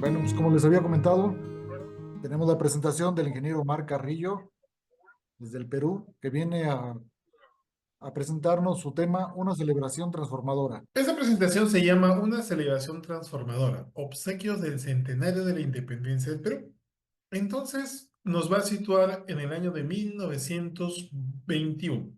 Bueno, pues como les había comentado, tenemos la presentación del ingeniero Omar Carrillo desde el Perú, que viene a presentarnos su tema, una celebración transformadora. Esta presentación se llama Una celebración transformadora, obsequios del centenario de la independencia del Perú. Entonces, nos va a situar en el año de 1921.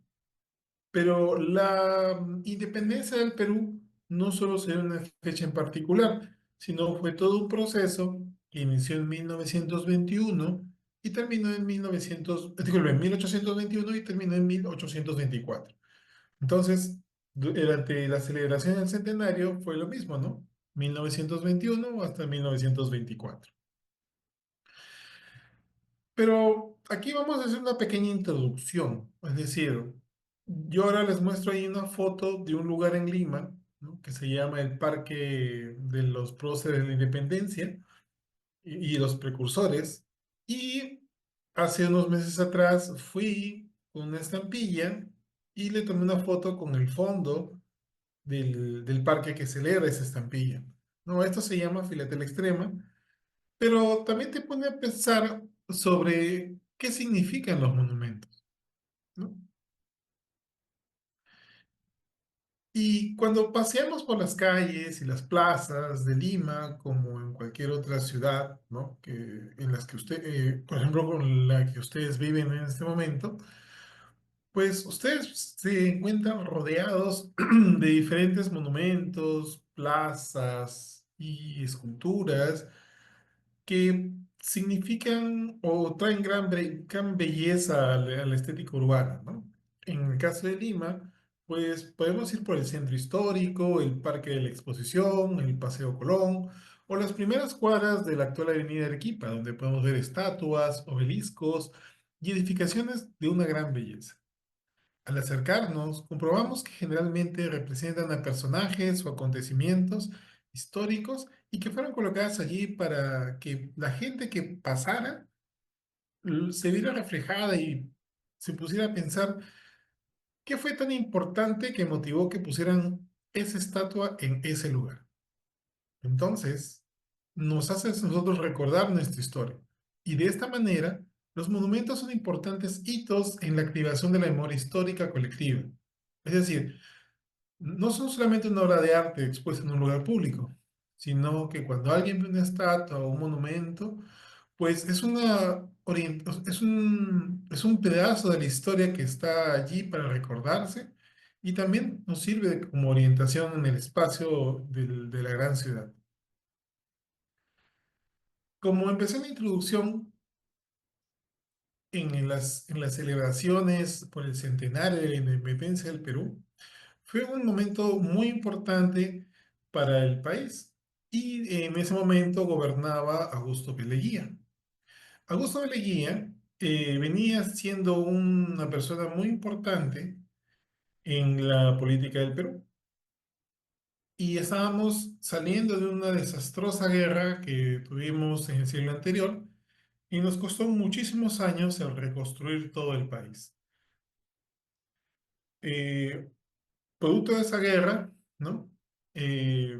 Pero la independencia del Perú no solo será una fecha en particular, sino fue todo un proceso que inició en 1921 y terminó en 1821 y terminó en 1824. Entonces, durante la celebración del centenario fue lo mismo, ¿no? 1921 hasta 1924. Pero aquí vamos a hacer una pequeña introducción. Es decir, yo ahora les muestro ahí una foto de un lugar en Lima, ¿no? Que se llama el Parque de los Próceres de la Independencia y los Precursores. Y hace unos meses atrás fui con una estampilla y le tomé una foto con el fondo del parque que celebra esa estampilla. No, esto se llama Filatel Extrema, pero también te pone a pensar sobre qué significan los monumentos, ¿no? Y cuando paseamos por las calles y las plazas de Lima, como en cualquier otra ciudad, ¿no? En las que usted, por ejemplo, con la que ustedes viven en este momento, pues ustedes se encuentran rodeados de diferentes monumentos, plazas y esculturas que significan o traen gran belleza a la estética urbana, ¿no? En el caso de Lima, pues podemos ir por el centro histórico, el Parque de la Exposición, el Paseo Colón, o las primeras cuadras de la actual Avenida Arequipa, donde podemos ver estatuas, obeliscos y edificaciones de una gran belleza. Al acercarnos, comprobamos que generalmente representan a personajes o acontecimientos históricos y que fueron colocadas allí para que la gente que pasara se viera reflejada y se pusiera a pensar qué fue tan importante que motivó que pusieran esa estatua en ese lugar. Entonces, nos hace a nosotros recordar nuestra historia. Y de esta manera, los monumentos son importantes hitos en la activación de la memoria histórica colectiva. Es decir, no son solamente una obra de arte expuesta en un lugar público, sino que cuando alguien ve una estatua o un monumento, pues es un pedazo de la historia que está allí para recordarse y también nos sirve como orientación en el espacio de la gran ciudad. Como empecé en la introducción, en las celebraciones por el centenario de la independencia del Perú, fue un momento muy importante para el país y en ese momento gobernaba Augusto Peleguía. Augusto Peleguía venía siendo una persona muy importante en la política del Perú y estábamos saliendo de una desastrosa guerra que tuvimos en el siglo anterior y nos costó muchísimos años el reconstruir todo el país. Eh, Producto de esa guerra, ¿no? Eh,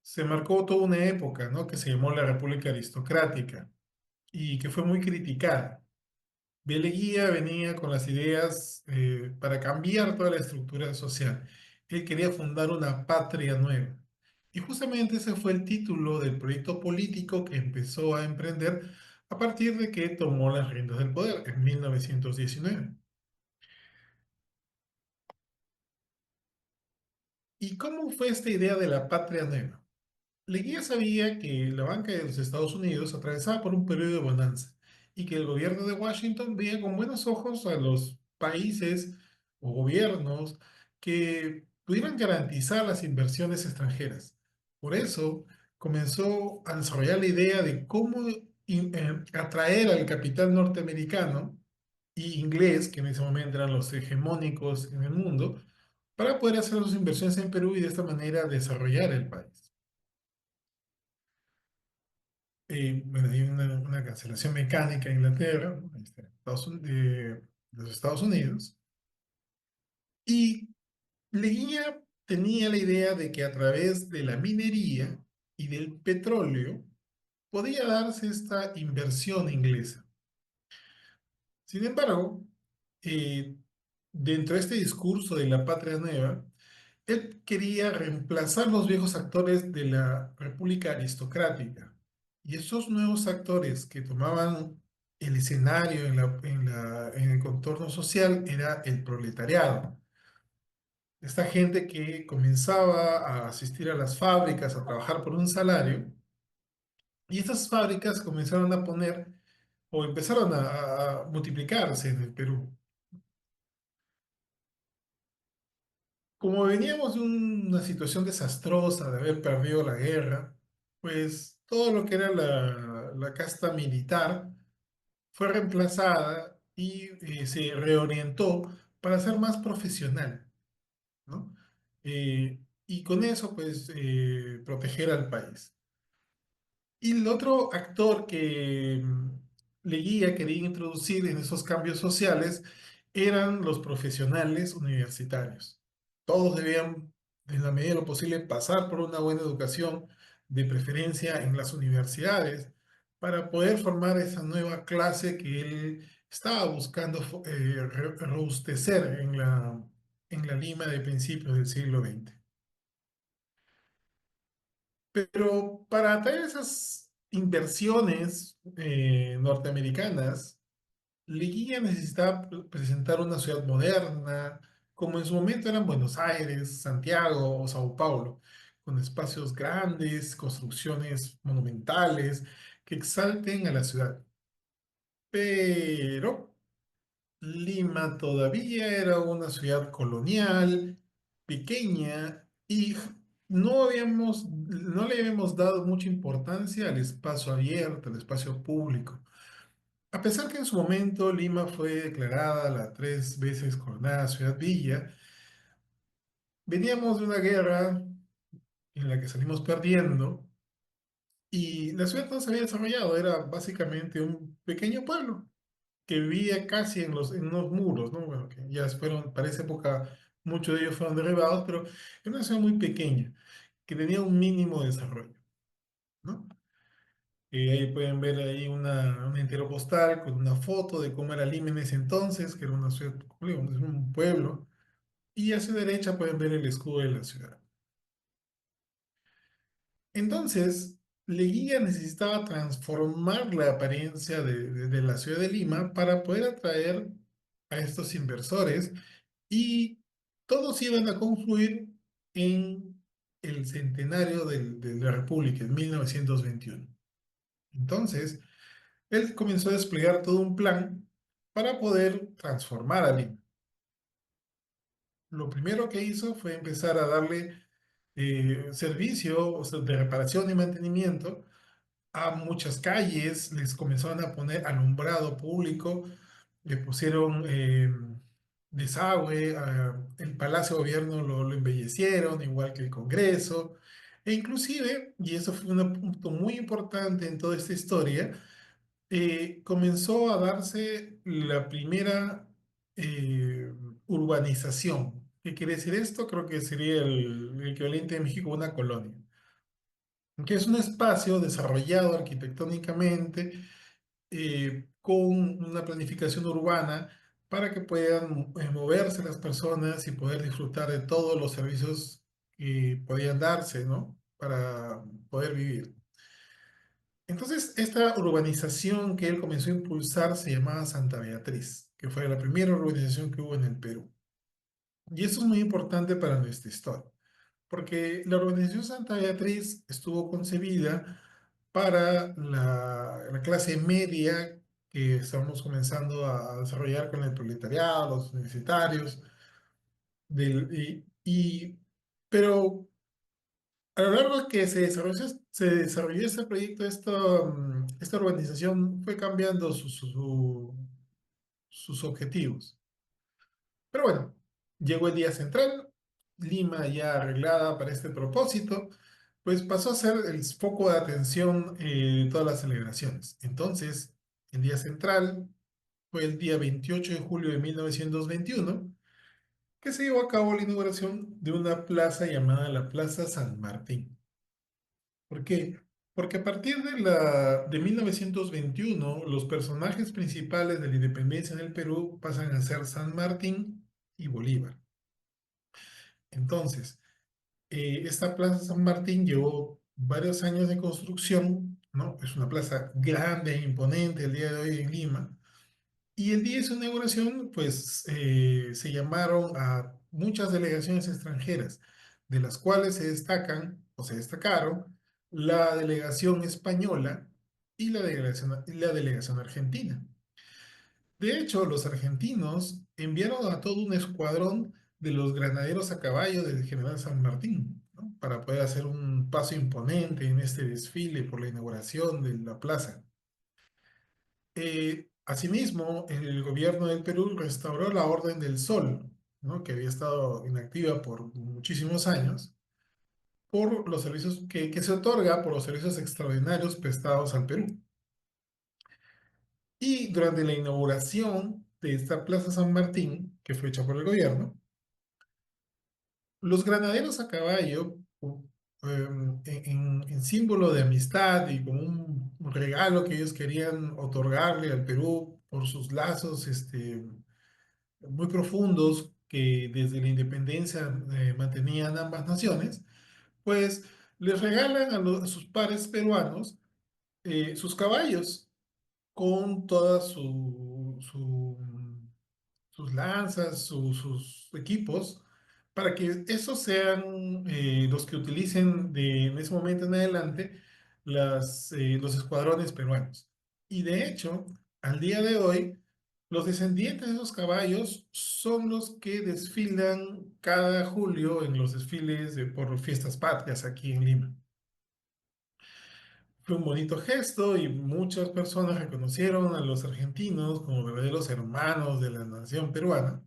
Se marcó toda una época, ¿no? Que se llamó la República Aristocrática y que fue muy criticada. Beleguía venía con las ideas para cambiar toda la estructura social. Él quería fundar una patria nueva. Y justamente ese fue el título del proyecto político que empezó a emprender a partir de que tomó las riendas del poder en 1919. ¿Y cómo fue esta idea de la patria nueva? Leguía sabía que la banca de los Estados Unidos atravesaba por un periodo de bonanza y que el gobierno de Washington veía con buenos ojos a los países o gobiernos que pudieran garantizar las inversiones extranjeras. Por eso comenzó a desarrollar la idea de cómo atraer al capital norteamericano y inglés, que en ese momento eran los hegemónicos en el mundo, para poder hacer sus inversiones en Perú y de esta manera desarrollar el país. Bueno, hay una cancelación mecánica en Inglaterra, ¿no? De los Estados Unidos, y Leguía tenía la idea de que a través de la minería y del petróleo podía darse esta inversión inglesa. Sin embargo, eh, dentro de este discurso de la patria nueva, él quería reemplazar los viejos actores de la República aristocrática. Y esos nuevos actores que tomaban el escenario en el contorno social era el proletariado. Esta gente que comenzaba a asistir a las fábricas, a trabajar por un salario, y estas fábricas comenzaron a poner o empezaron a multiplicarse en el Perú. Como veníamos de una situación desastrosa de haber perdido la guerra, pues todo lo que era la casta militar fue reemplazada y se reorientó para ser más profesional, ¿no? Y con eso, pues, proteger al país. Y el otro actor que Leguía quería introducir en esos cambios sociales eran los profesionales universitarios. Todos debían, en la medida de lo posible, pasar por una buena educación, de preferencia en las universidades, para poder formar esa nueva clase que él estaba buscando robustecer en la Lima de principios del siglo XX. Pero para atraer esas inversiones norteamericanas, Leguía necesitaba presentar una ciudad moderna, como en su momento eran Buenos Aires, Santiago o Sao Paulo, con espacios grandes, construcciones monumentales que exalten a la ciudad. Pero Lima todavía era una ciudad colonial, pequeña, y no le habíamos dado mucha importancia al espacio abierto, al espacio público. A pesar que en su momento Lima fue declarada la 3 veces coronada ciudad villa, veníamos de una guerra en la que salimos perdiendo y la ciudad no se había desarrollado, era básicamente un pequeño pueblo que vivía casi en unos muros, ¿no? Bueno, que ya fueron, para esa época, muchos de ellos fueron derribados, pero era una ciudad muy pequeña, que tenía un mínimo desarrollo, ¿no? Ahí pueden ver ahí una entero postal con una foto de cómo era Lima en ese entonces, que era una ciudad, como digo, es un pueblo, y a su derecha pueden ver el escudo de la ciudad. Entonces, Leguía necesitaba transformar la apariencia de la ciudad de Lima para poder atraer a estos inversores y todos iban a confluir en el centenario de la República en 1921. Entonces, él comenzó a desplegar todo un plan para poder transformar a Lima. Lo primero que hizo fue empezar a darle servicio, o sea, de reparación y mantenimiento a muchas calles, les comenzaron a poner alumbrado público, le pusieron desagüe, el Palacio de Gobierno lo embellecieron, igual que el Congreso, e inclusive, y eso fue un punto muy importante en toda esta historia, comenzó a darse la primera eh, urbanización. ¿Qué quiere decir esto? Creo que sería el equivalente de México a una colonia, que es un espacio desarrollado arquitectónicamente con una planificación urbana para que puedan moverse las personas y poder disfrutar de todos los servicios que podían darse, ¿no? Para poder vivir. Entonces, esta urbanización que él comenzó a impulsar se llamaba Santa Beatriz, que fue la primera urbanización que hubo en el Perú. Y eso es muy importante para nuestra historia, porque la urbanización Santa Beatriz estuvo concebida para la clase media que estamos comenzando a desarrollar con el proletariado, los universitarios, pero a lo largo que se desarrolló este proyecto, esta urbanización fue cambiando sus objetivos. Pero bueno, llegó el día central, Lima ya arreglada para este propósito, pues pasó a ser el foco de atención de todas las celebraciones. Entonces, el día central fue el día 28 de julio de 1921, que se llevó a cabo la inauguración de una plaza llamada la Plaza San Martín. ¿Por qué? Porque a partir de 1921, los personajes principales de la independencia del Perú pasan a ser San Martín y Bolívar. Entonces, esta Plaza San Martín llevó varios años de construcción, ¿no? Es una plaza grande e imponente el día de hoy en Lima. Y el día de su inauguración, pues se llamaron a muchas delegaciones extranjeras, de las cuales se destacan o se destacaron la delegación española y la delegación argentina. De hecho, los argentinos enviaron a todo un escuadrón de los granaderos a caballo del general San Martín, ¿no? Para poder hacer un paso imponente en este desfile por la inauguración de la plaza. Asimismo, el gobierno del Perú restauró la Orden del Sol, ¿no? Que había estado inactiva por muchísimos años, por los servicios que se otorga por los servicios extraordinarios prestados al Perú. Y durante la inauguración de esta Plaza San Martín, que fue hecha por el gobierno, los granaderos a caballo, en símbolo de amistad y como un regalo que ellos querían otorgarle al Perú por sus lazos muy profundos que desde la independencia mantenían ambas naciones, pues les regalan a sus pares peruanos sus caballos con toda sus lanzas, sus equipos, para que esos sean los que utilicen en ese momento en adelante los escuadrones peruanos. Y de hecho, al día de hoy, los descendientes de esos caballos son los que desfilan cada julio en los desfiles por fiestas patrias aquí en Lima. Fue un bonito gesto y muchas personas reconocieron a los argentinos como verdaderos hermanos de la nación peruana.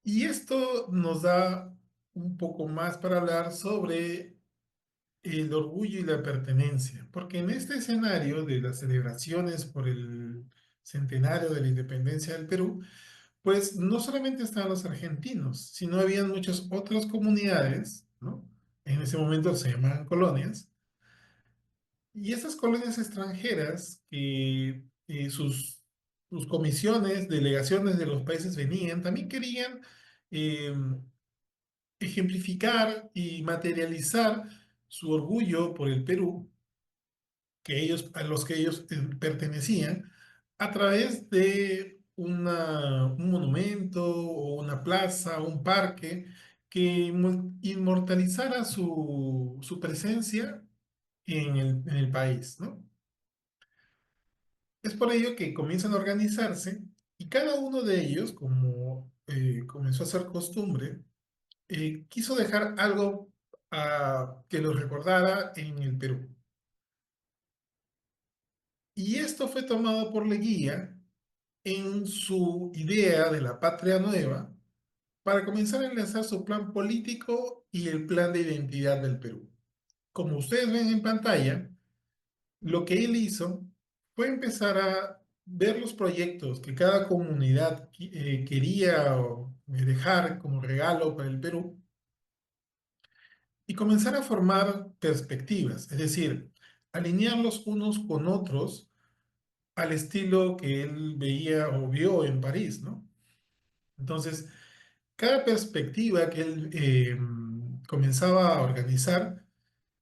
Y esto nos da un poco más para hablar sobre el orgullo y la pertenencia, porque en este escenario de las celebraciones por el centenario de la independencia del Perú, pues no solamente estaban los argentinos, sino habían muchas otras comunidades, ¿no? En ese momento se llamaban colonias, y esas colonias extranjeras que sus comisiones, delegaciones de los países venían, también querían eh, ejemplificar y materializar su orgullo por el Perú, a los que ellos pertenecían, a través de un monumento o una plaza o un parque que inmortalizara su presencia en el país, ¿no? Es por ello que comienzan a organizarse y cada uno de ellos, como comenzó a ser costumbre, quiso dejar algo que los recordara en el Perú. Y esto fue tomado por Leguía en su idea de la patria nueva para comenzar a enlazar su plan político y el plan de identidad del Perú. Como ustedes ven en pantalla, lo que él hizo fue empezar a ver los proyectos que cada comunidad quería dejar como regalo para el Perú y comenzar a formar perspectivas, es decir, alinearlos unos con otros al estilo que él veía o vio en París, ¿no? Entonces, cada perspectiva que él comenzaba a organizar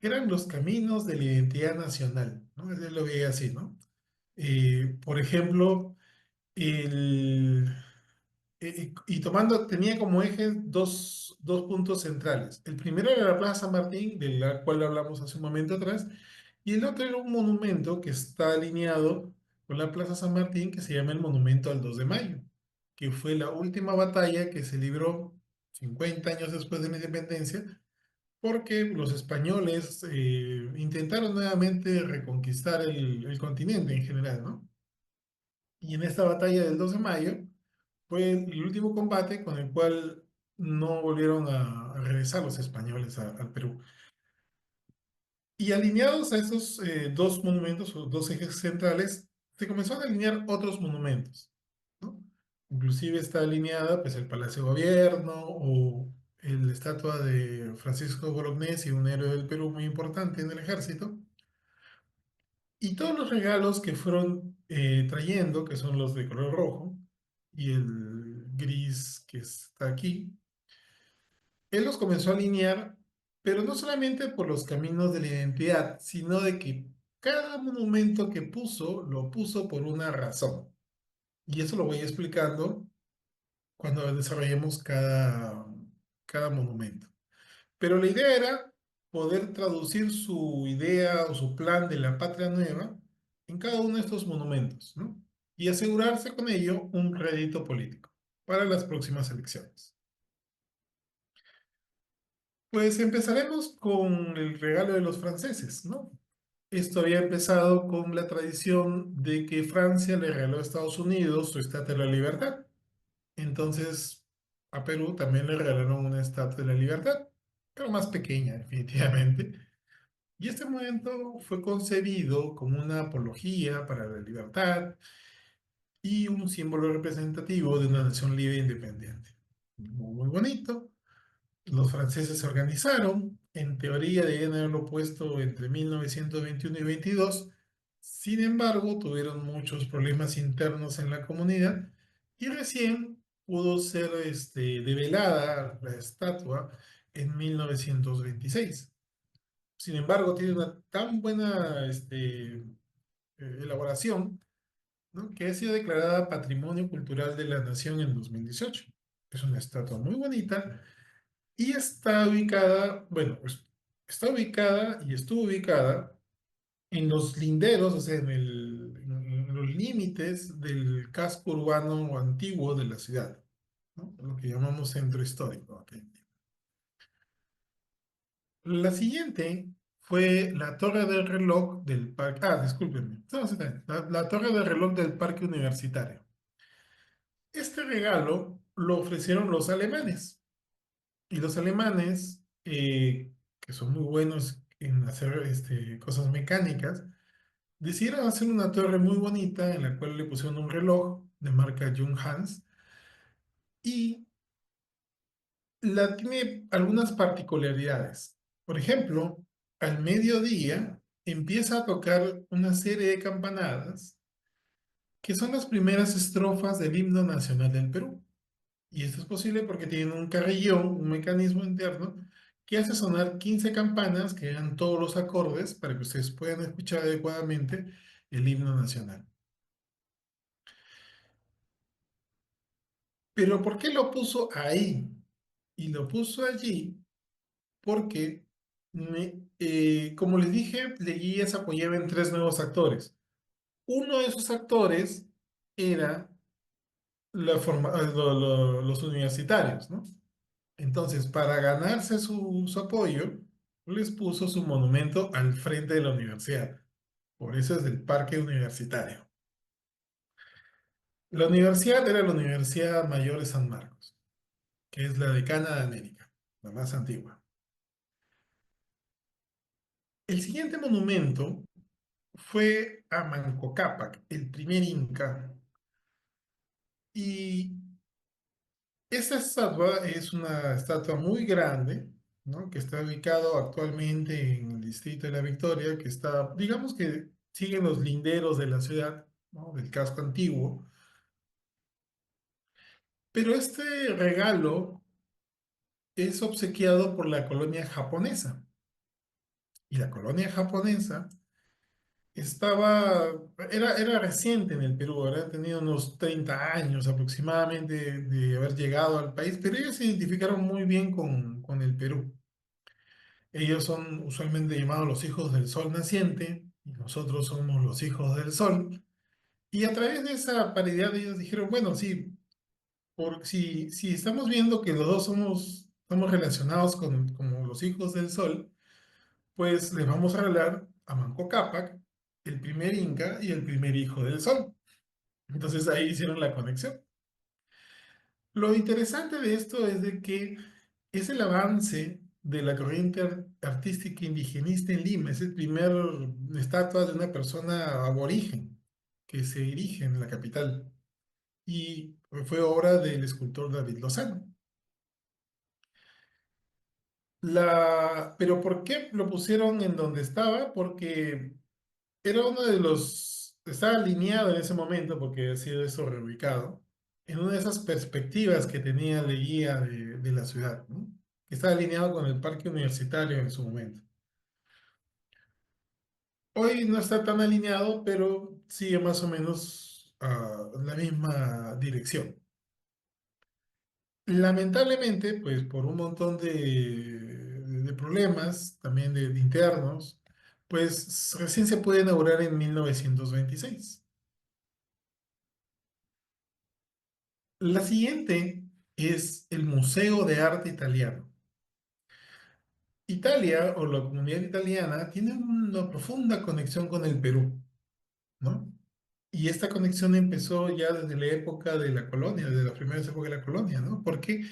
eran los caminos de la identidad nacional, ¿no? Él lo veía así, ¿no? Por ejemplo, el, tenía como eje dos puntos centrales. El primero era la Plaza San Martín, de la cual hablamos hace un momento atrás, y el otro era un monumento que está alineado con la Plaza San Martín, que se llama el Monumento al 2 de Mayo, que fue la última batalla que se libró 50 años después de la independencia, porque los españoles intentaron nuevamente reconquistar el continente en general, ¿no? Y en esta batalla del 2 de mayo fue el último combate con el cual no volvieron a regresar los españoles al Perú. Y alineados a esos dos monumentos o dos ejes centrales, se comenzaron a alinear otros monumentos, ¿no? Inclusive está alineada pues el Palacio de Gobierno o la estatua de Francisco Bolognesi, un héroe del Perú muy importante en el ejército, y todos los regalos que fueron trayendo, que son los de color rojo y el gris que está aquí, él los comenzó a alinear, pero no solamente por los caminos de la identidad, sino de que cada monumento que puso, lo puso por una razón. Y eso lo voy explicando cuando desarrollemos cada monumento. Pero la idea era poder traducir su idea o su plan de la patria nueva en cada uno de estos monumentos, ¿no? Y asegurarse con ello un rédito político para las próximas elecciones. Pues empezaremos con el regalo de los franceses, ¿no? Esto había empezado con la tradición de que Francia le regaló a Estados Unidos su Estatua de la Libertad. Entonces, a Perú también le regalaron una Estatua de la Libertad, pero más pequeña, definitivamente. Y este momento fue concebido como una apología para la libertad y un símbolo representativo de una nación libre e independiente. Muy bonito. Los franceses se organizaron, en teoría debían haberlo puesto entre 1921 y 22. Sin embargo, tuvieron muchos problemas internos en la comunidad y recién pudo ser develada la estatua en 1926. Sin embargo, tiene una tan buena elaboración, ¿no?, que ha sido declarada Patrimonio Cultural de la Nación en 2018. Es una estatua muy bonita y está ubicada, bueno, pues está ubicada y estuvo ubicada en los linderos, o sea, en los límites del casco urbano antiguo de la ciudad, ¿no? Lo que llamamos centro histórico. Ok. La siguiente fue la torre del reloj del parque. Ah, discúlpenme. No, sí, está bien. La torre del reloj del parque universitario. Este regalo lo ofrecieron los alemanes. Y los alemanes, que son muy buenos en hacer cosas mecánicas, decidieron hacer una torre muy bonita en la cual le pusieron un reloj de marca Junghans y tiene algunas particularidades. Por ejemplo, al mediodía empieza a tocar una serie de campanadas que son las primeras estrofas del himno nacional del Perú. Y esto es posible porque tienen un carrillón, un mecanismo interno, que hace sonar 15 campanas que dan todos los acordes para que ustedes puedan escuchar adecuadamente el himno nacional. Pero ¿por qué lo puso ahí? Y lo puso allí porque, como les dije, Leguía se apoyaba en tres nuevos actores. Uno de esos actores era los universitarios, ¿no? Entonces, para ganarse su apoyo, les puso su monumento al frente de la universidad. Por eso es del Parque Universitario. La universidad era la Universidad Mayor de San Marcos, que es la decana de América, la más antigua. El siguiente monumento fue a Manco Cápac, el primer inca. Y esta estatua es una estatua muy grande, ¿no?, que está ubicado actualmente en el distrito de La Victoria, que está, digamos que sigue en los linderos de la ciudad, ¿no?, del casco antiguo. Pero este regalo es obsequiado por la colonia japonesa. Y la colonia japonesa era reciente en el Perú, habrá tenido unos 30 años aproximadamente de haber llegado al país, pero ellos se identificaron muy bien con el Perú. Ellos son usualmente llamados los hijos del sol naciente y nosotros somos los hijos del sol. Y a través de esa paridad ellos dijeron, bueno, sí, si estamos viendo que los dos somos relacionados como los hijos del sol, pues les vamos a regalar a Manco Cápac, el primer inca y el primer hijo del sol. Entonces ahí hicieron la conexión. Lo interesante de esto es de que es el avance de la corriente artística indigenista en Lima. Es el primer estatua de una persona aborigen que se erige en la capital. Y fue obra del escultor David Lozano. Pero ¿por qué lo pusieron en donde estaba? Porque era uno de estaba alineado en ese momento, porque ha sido eso reubicado, en una de esas perspectivas que tenía de guía de la ciudad, ¿no? Que estaba alineado con el parque universitario en su momento. Hoy no está tan alineado, pero sigue más o menos la misma dirección. Lamentablemente, pues por un montón de problemas, también de internos, pues recién se puede inaugurar en 1926. La siguiente es el Museo de Arte Italiano. Italia o la comunidad italiana tiene una profunda conexión con el Perú, ¿no? Y esta conexión empezó ya desde la época de la colonia, desde las primeras épocas de la colonia, ¿no? Porque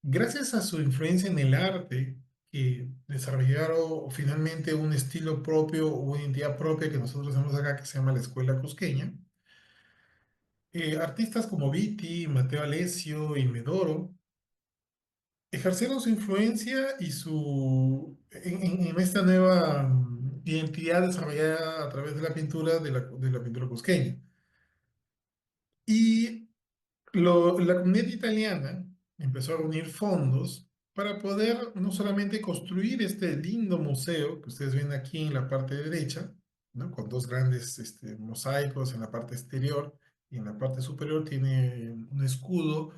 gracias a su influencia en el arte, que desarrollaron finalmente un estilo propio, una identidad propia que nosotros tenemos acá, que se llama la Escuela Cusqueña, artistas como Vitti, Matteo Alessio y Medoro ejercieron su influencia y en esta nueva identidad desarrollada a través de la pintura, de la pintura cusqueña. Y la comunidad italiana empezó a reunir fondos para poder no solamente construir este lindo museo que ustedes ven aquí en la parte derecha, ¿no? Con dos grandes mosaicos en la parte exterior, y en la parte superior tiene un escudo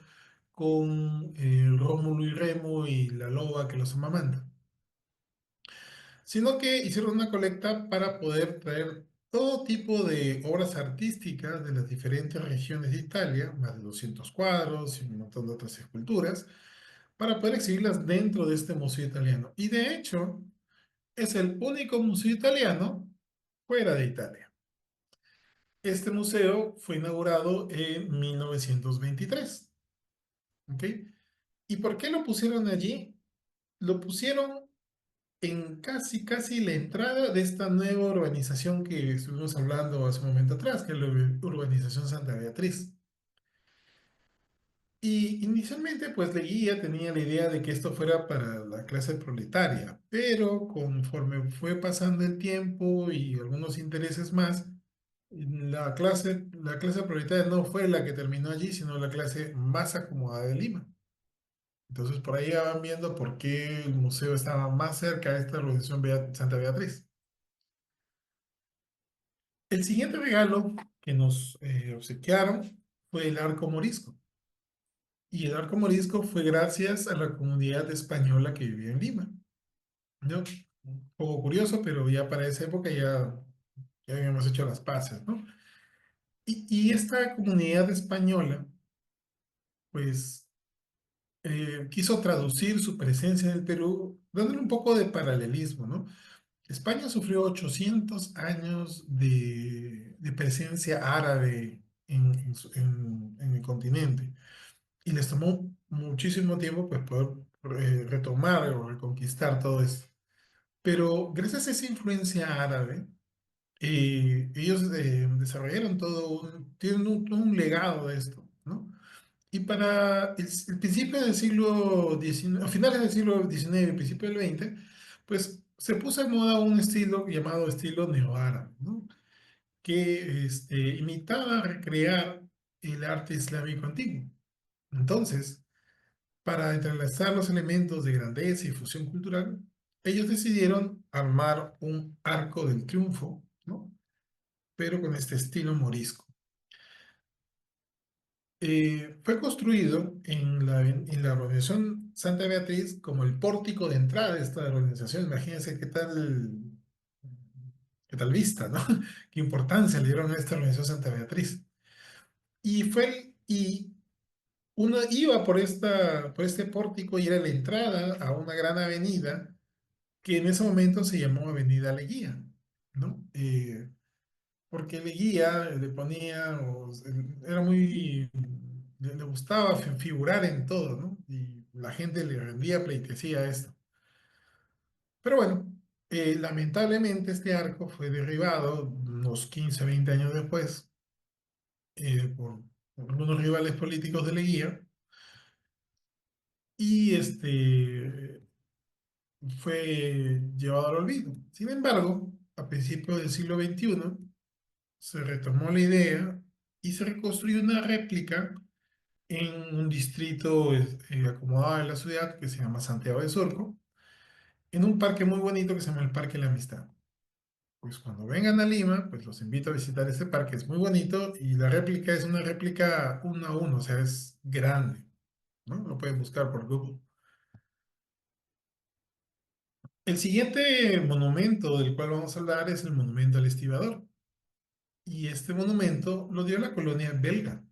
con Rómulo y Remo y la loba que los amamanta, sino que hicieron una colecta para poder traer todo tipo de obras artísticas de las diferentes regiones de Italia, más de 200 cuadros y un montón de otras esculturas, para poder exhibirlas dentro de este museo italiano. Y de hecho, es el único museo italiano fuera de Italia. Este museo fue inaugurado en 1923. ¿Ok? ¿Y por qué lo pusieron allí? Lo pusieron en casi, casi la entrada de esta nueva urbanización que estuvimos hablando hace un momento atrás, que es la urbanización Santa Beatriz. Y inicialmente, pues Leguía tenía la idea de que esto fuera para la clase proletaria, pero conforme fue pasando el tiempo y algunos intereses más, la clase proletaria no fue la que terminó allí, sino la clase más acomodada de Lima. Entonces, por ahí ya van viendo por qué el museo estaba más cerca de esta urbanización Santa Beatriz. El siguiente regalo que nos obsequiaron fue el arco morisco. Y el arco morisco fue gracias a la comunidad española que vivía en Lima, ¿no? Un poco curioso, pero ya para esa época ya habíamos hecho las paces, ¿no? Y esta comunidad española, pues, quiso traducir su presencia en el Perú, dándole un poco de paralelismo, ¿no? España sufrió 800 años de presencia árabe en el continente y les tomó muchísimo tiempo pues, poder retomar o reconquistar todo esto. Pero gracias a esa influencia árabe, ellos desarrollaron tienen un legado de esto, ¿no? Y para el principio del siglo XIX, a finales del siglo XIX, principio del XX, pues se puso de moda un estilo llamado estilo neoárabe, ¿no? Que imitaba, recrear el arte islámico antiguo. Entonces, para entrelazar los elementos de grandeza y fusión cultural, ellos decidieron armar un arco del triunfo, ¿no? Pero con este estilo morisco. Fue construido en la organización Santa Beatriz como el pórtico de entrada de esta organización. Imagínense qué tal vista, ¿no? Qué importancia le dieron a esta organización Santa Beatriz. Y uno iba por este pórtico y era la entrada a una gran avenida que en ese momento se llamó Avenida Leguía, ¿no? Porque Leguía le ponía, era muy, le gustaba figurar en todo, ¿no? Y la gente le rendía pleitesía a esto. Pero bueno, lamentablemente este arco fue derribado unos 15, 20 años después por algunos rivales políticos de Leguía y fue llevado al olvido. Sin embargo, a principios del siglo XXI se retomó la idea y se reconstruyó una réplica en un distrito acomodado de la ciudad que se llama Santiago de Surco, en un parque muy bonito que se llama el Parque de la Amistad. Pues cuando vengan a Lima, pues los invito a visitar este parque, es muy bonito y la réplica es una réplica uno a uno, o sea, es grande, ¿no? Lo pueden buscar por Google. El siguiente monumento del cual vamos a hablar es el Monumento al Estibador. Y este monumento lo dio la colonia belga.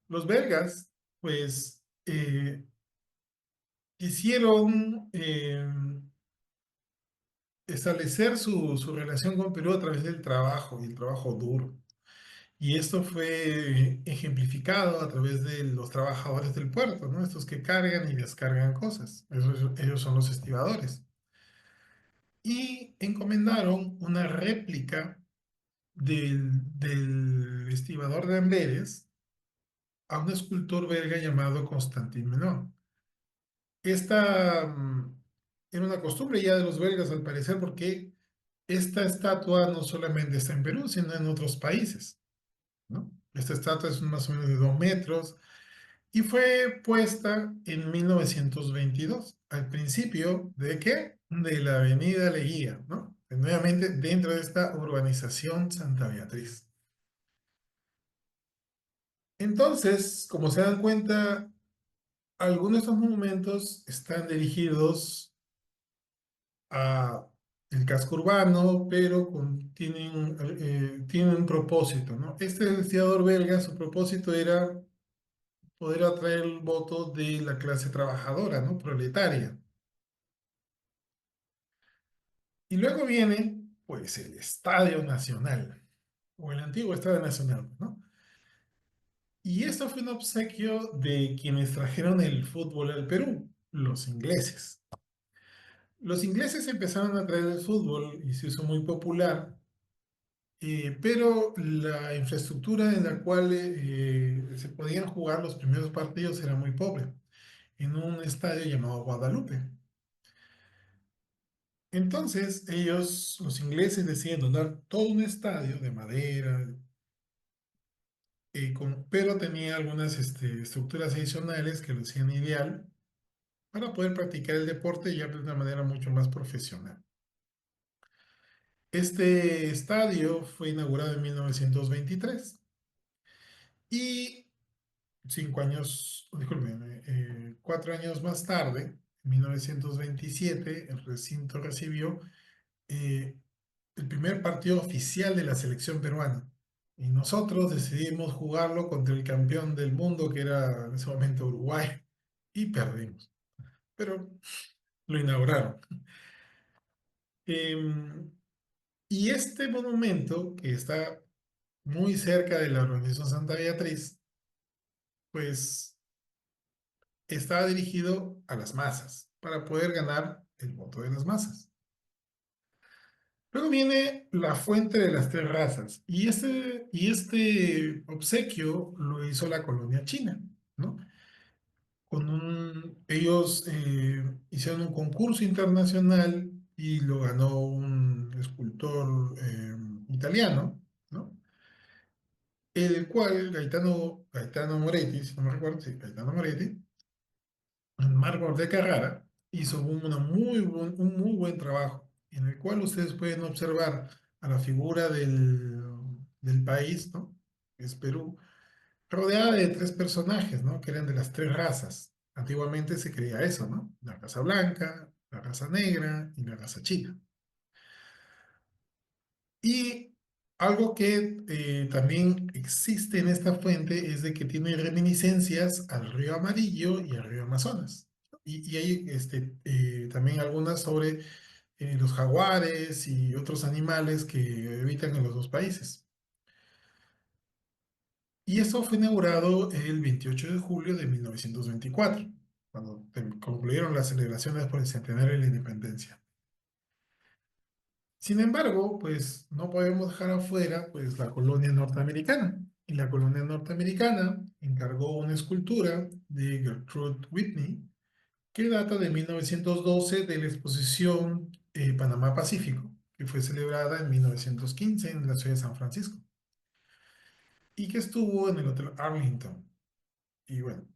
Los belgas, pues, quisieron establecer su relación con Perú a través del trabajo y el trabajo duro. Y esto fue ejemplificado a través de los trabajadores del puerto, ¿no? Estos que cargan y descargan cosas. Ellos son los estibadores. Y encomendaron una réplica del estibador de Amberes a un escultor belga llamado Constantin Menon. Esta era una costumbre ya de los belgas al parecer porque esta estatua no solamente está en Perú, sino en otros países, ¿no? Esta estatua es más o menos de 2 metros y fue puesta en 1922, al principio ¿de qué? De la avenida Leguía, ¿no? Nuevamente dentro de esta urbanización Santa Beatriz. Entonces, como se dan cuenta, algunos de estos monumentos están dirigidos a el casco urbano, pero tienen un propósito, ¿no? Este legislador belga, su propósito era poder atraer el voto de la clase trabajadora, ¿no? Proletaria. Y luego viene, pues, el Estadio Nacional, o el antiguo Estadio Nacional, ¿no? Y esto fue un obsequio de quienes trajeron el fútbol al Perú, los ingleses. Los ingleses empezaron a traer el fútbol y se hizo muy popular, pero la infraestructura en la cual se podían jugar los primeros partidos era muy pobre, en un estadio llamado Guadalupe. Entonces ellos, los ingleses, deciden donar todo un estadio de madera, pero tenía algunas estructuras adicionales que lo hacían ideal para poder practicar el deporte ya de una manera mucho más profesional. Este estadio fue inaugurado en 1923 y 5 años, discúlpeme, 4 años más tarde, en 1927, el recinto recibió eh, el primer partido oficial de la selección peruana. Y nosotros decidimos jugarlo contra el campeón del mundo, que era en ese momento Uruguay, y perdimos. Pero lo inauguraron. Em, y este monumento, que está muy cerca de la organización Santa Beatriz, pues estaba dirigido a las masas, para poder ganar el voto de las masas. Luego viene la fuente de las tres razas, y este obsequio lo hizo la colonia china, ¿no? Ellos hicieron un concurso internacional y lo ganó un escultor italiano, ¿no? El cual Gaetano Moretti, si no me recuerdo, sí, Gaetano Moretti, en mármol de Carrara, hizo un muy buen trabajo, en el cual ustedes pueden observar a la figura del país, ¿no? Que es Perú, rodeada de tres personajes, ¿no? Que eran de las tres razas. Antiguamente se creía eso, ¿no? La raza blanca, la raza negra y la raza china. Y algo que también existe en esta fuente es de que tiene reminiscencias al río Amarillo y al río Amazonas. Y hay también algunas sobre los jaguares y otros animales que habitan en los dos países. Y eso fue inaugurado el 28 de julio de 1924, cuando concluyeron las celebraciones por el centenario de la independencia. Sin embargo, pues no podemos dejar afuera pues la colonia norteamericana. Y la colonia norteamericana encargó una escultura de Gertrude Whitney que data de 1912 de la exposición Panamá Pacífico, que fue celebrada en 1915 en la ciudad de San Francisco y que estuvo en el Hotel Arlington. Y bueno,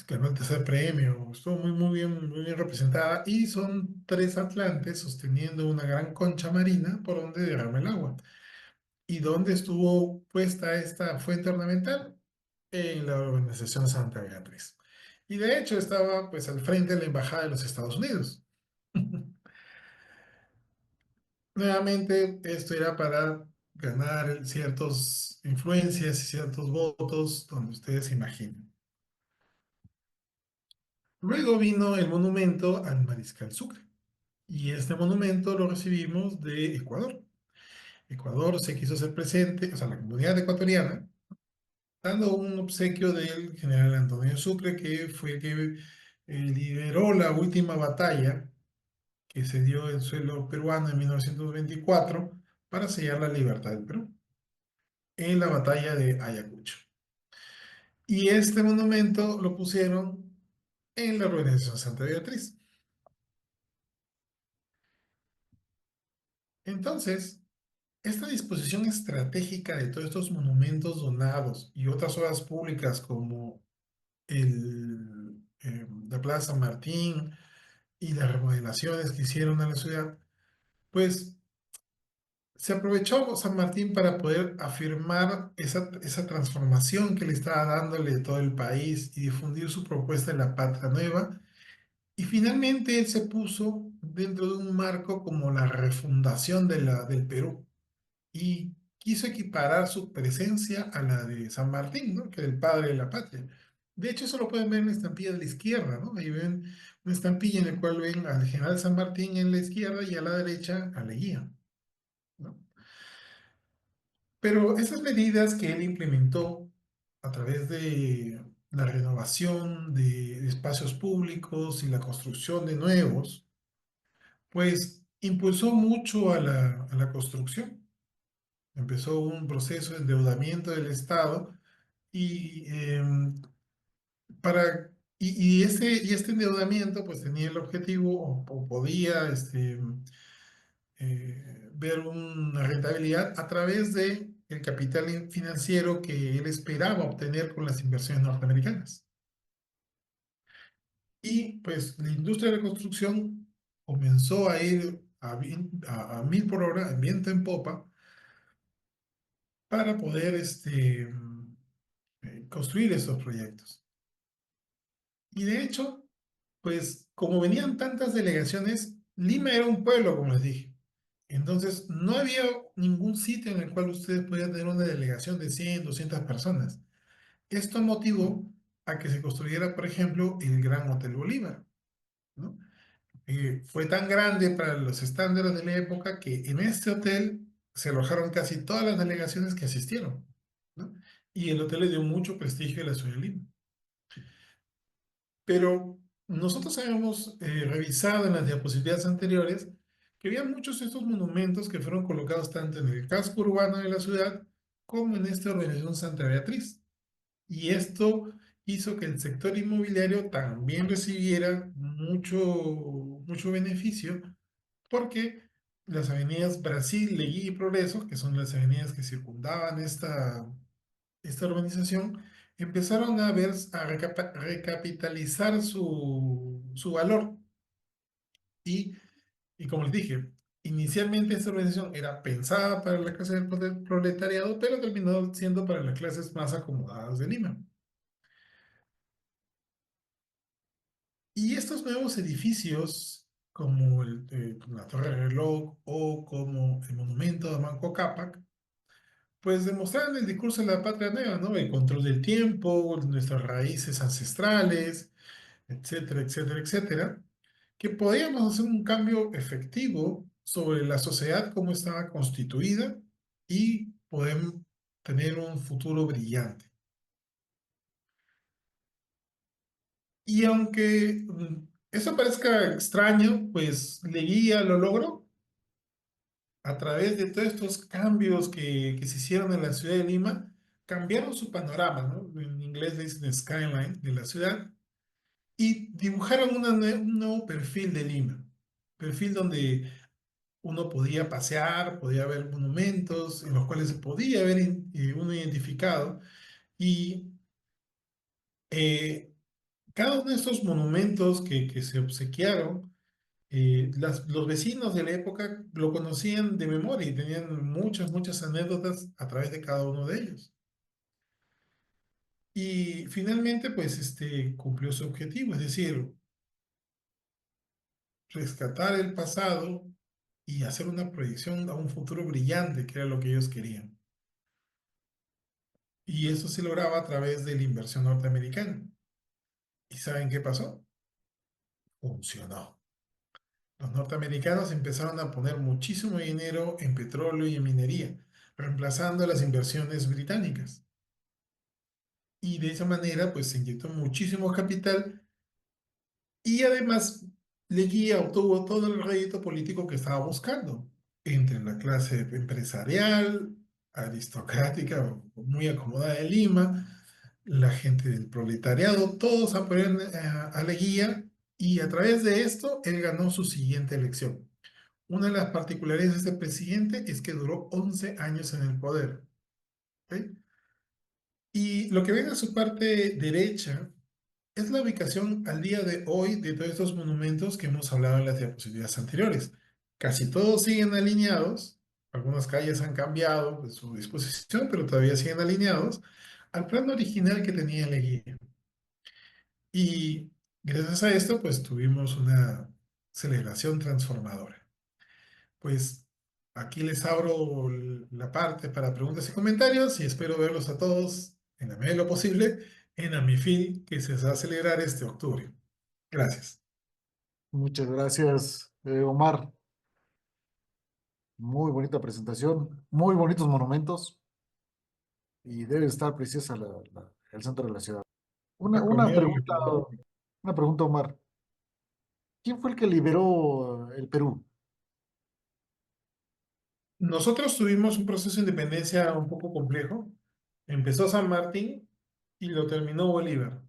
ganó el tercer premio, estuvo muy bien representada y son tres atlantes sosteniendo una gran concha marina por donde derrama el agua. ¿Y dónde estuvo puesta esta fuente ornamental? En la urbanización Santa Beatriz. Y de hecho estaba pues al frente de la Embajada de los Estados Unidos. Nuevamente, esto era para ganar ciertas influencias y ciertos votos donde ustedes se imaginen. Luego vino el monumento al Mariscal Sucre. Y este monumento lo recibimos de Ecuador. Ecuador se quiso hacer presente, o sea, la comunidad ecuatoriana, dando un obsequio del general Antonio Sucre, que fue el que lideró la última batalla que se dio en suelo peruano en 1924 para sellar la libertad del Perú, en la batalla de Ayacucho. Y este monumento lo pusieron en la urbanización Santa Beatriz. Entonces, esta disposición estratégica de todos estos monumentos donados y otras obras públicas como la Plaza San Martín y las remodelaciones que hicieron a la ciudad, pues se aprovechó San Martín para poder afirmar esa transformación que le estaba dándole a todo el país y difundir su propuesta de la Patria Nueva. Y finalmente él se puso dentro de un marco como la refundación del Perú y quiso equiparar su presencia a la de San Martín, ¿no? Que era el padre de la patria. De hecho, eso lo pueden ver en la estampilla de la izquierda, ¿no? Ahí ven una estampilla en la cual ven al general San Martín en la izquierda y a la derecha a Leguía, ¿no? Pero esas medidas que él implementó a través de la renovación de espacios públicos y la construcción de nuevos, pues impulsó mucho a la construcción. Empezó un proceso de endeudamiento del Estado y, y este endeudamiento pues tenía el objetivo o podía ver una rentabilidad a través de el capital financiero que él esperaba obtener con las inversiones norteamericanas. Y pues la industria de la construcción comenzó a ir a 1000 por hora, en viento en popa, para poder construir esos proyectos. Y de hecho, pues como venían tantas delegaciones, Lima era un pueblo, como les dije. Entonces, no había ningún sitio en el cual ustedes podían tener una delegación de 100, 200 personas. Esto motivó a que se construyera, por ejemplo, el Gran Hotel Bolívar, ¿no? Fue tan grande para los estándares de la época que en este hotel se alojaron casi todas las delegaciones que asistieron, ¿no? Y el hotel le dio mucho prestigio a la ciudad de Lima. Pero nosotros habíamos revisado en las diapositivas anteriores que había muchos de estos monumentos que fueron colocados tanto en el casco urbano de la ciudad como en esta organización Santa Beatriz. Y esto hizo que el sector inmobiliario también recibiera mucho beneficio porque las avenidas Brasil, Leguía y Progreso, que son las avenidas que circundaban esta urbanización, empezaron a ver, recapitalizar su valor. Y, y como les dije, inicialmente esta organización era pensada para la clase del proletariado, pero terminó siendo para las clases más acomodadas de Lima. Y estos nuevos edificios, como la Torre Reloj o como el Monumento de Manco Cápac, pues demostraban el discurso de la patria nueva, ¿no? El control del tiempo, nuestras raíces ancestrales, etcétera, etcétera, etcétera, que podíamos hacer un cambio efectivo sobre la sociedad como estaba constituida y podemos tener un futuro brillante. Y aunque eso parezca extraño, pues Leguía lo logró a través de todos estos cambios que se hicieron en la ciudad de Lima, cambiaron su panorama, ¿no? En inglés le dicen skyline de la ciudad, y dibujaron un nuevo perfil de Lima, perfil donde uno podía pasear, podía ver monumentos en los cuales se podía ver uno identificado y eh, cada uno de estos monumentos que se obsequiaron, los vecinos de la época lo conocían de memoria y tenían muchas, muchas anécdotas a través de cada uno de ellos. Y finalmente, pues, cumplió su objetivo, es decir, rescatar el pasado y hacer una proyección a un futuro brillante, que era lo que ellos querían. Y eso se lograba a través de la inversión norteamericana. ¿Y saben qué pasó? Funcionó. Los norteamericanos empezaron a poner muchísimo dinero en petróleo y en minería, reemplazando las inversiones británicas. Y de esa manera, pues se inyectó muchísimo capital y además Leguía obtuvo todo el rédito político que estaba buscando entre la clase empresarial, aristocrática, muy acomodada de Lima, la gente del proletariado, todos apoyaron a Leguía y a través de esto él ganó su siguiente elección. Una de las particularidades de este presidente es que duró 11 años en el poder. ¿Ok? Y lo que ven a su parte derecha es la ubicación al día de hoy de todos estos monumentos que hemos hablado en las diapositivas anteriores. Casi todos siguen alineados, algunas calles han cambiado pues, su disposición, pero todavía siguen alineados al plan original que tenía Leguía. Y gracias a esto, pues tuvimos una celebración transformadora. Pues aquí les abro la parte para preguntas y comentarios y espero verlos a todos en la medida de lo posible en Amifil que se va a celebrar este octubre. Gracias. Muchas gracias, Omar. Muy bonita presentación, muy bonitos monumentos y debe estar preciosa el centro de la ciudad. Una, Ah, una conmigo que pregunta, una pregunta, Omar. ¿Quién fue el que liberó el Perú? nosotros tuvimos un proceso de independencia un poco complejo. Empezó San Martín y lo terminó Bolívar.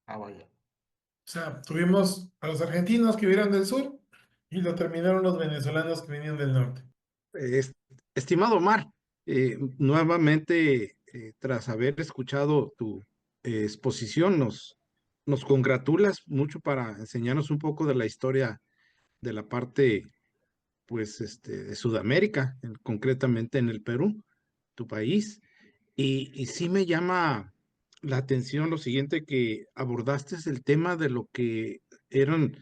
Ah, vaya. O sea, tuvimos a los argentinos que vinieron del sur y lo terminaron los venezolanos que venían del norte. Es- Estimado Omar, nuevamente, tras haber escuchado tu exposición, nos congratulas mucho para enseñarnos un poco de la historia de la parte, pues, de Sudamérica, concretamente en el Perú, tu país. Y sí me llama la atención lo siguiente que abordaste es el tema de lo que eran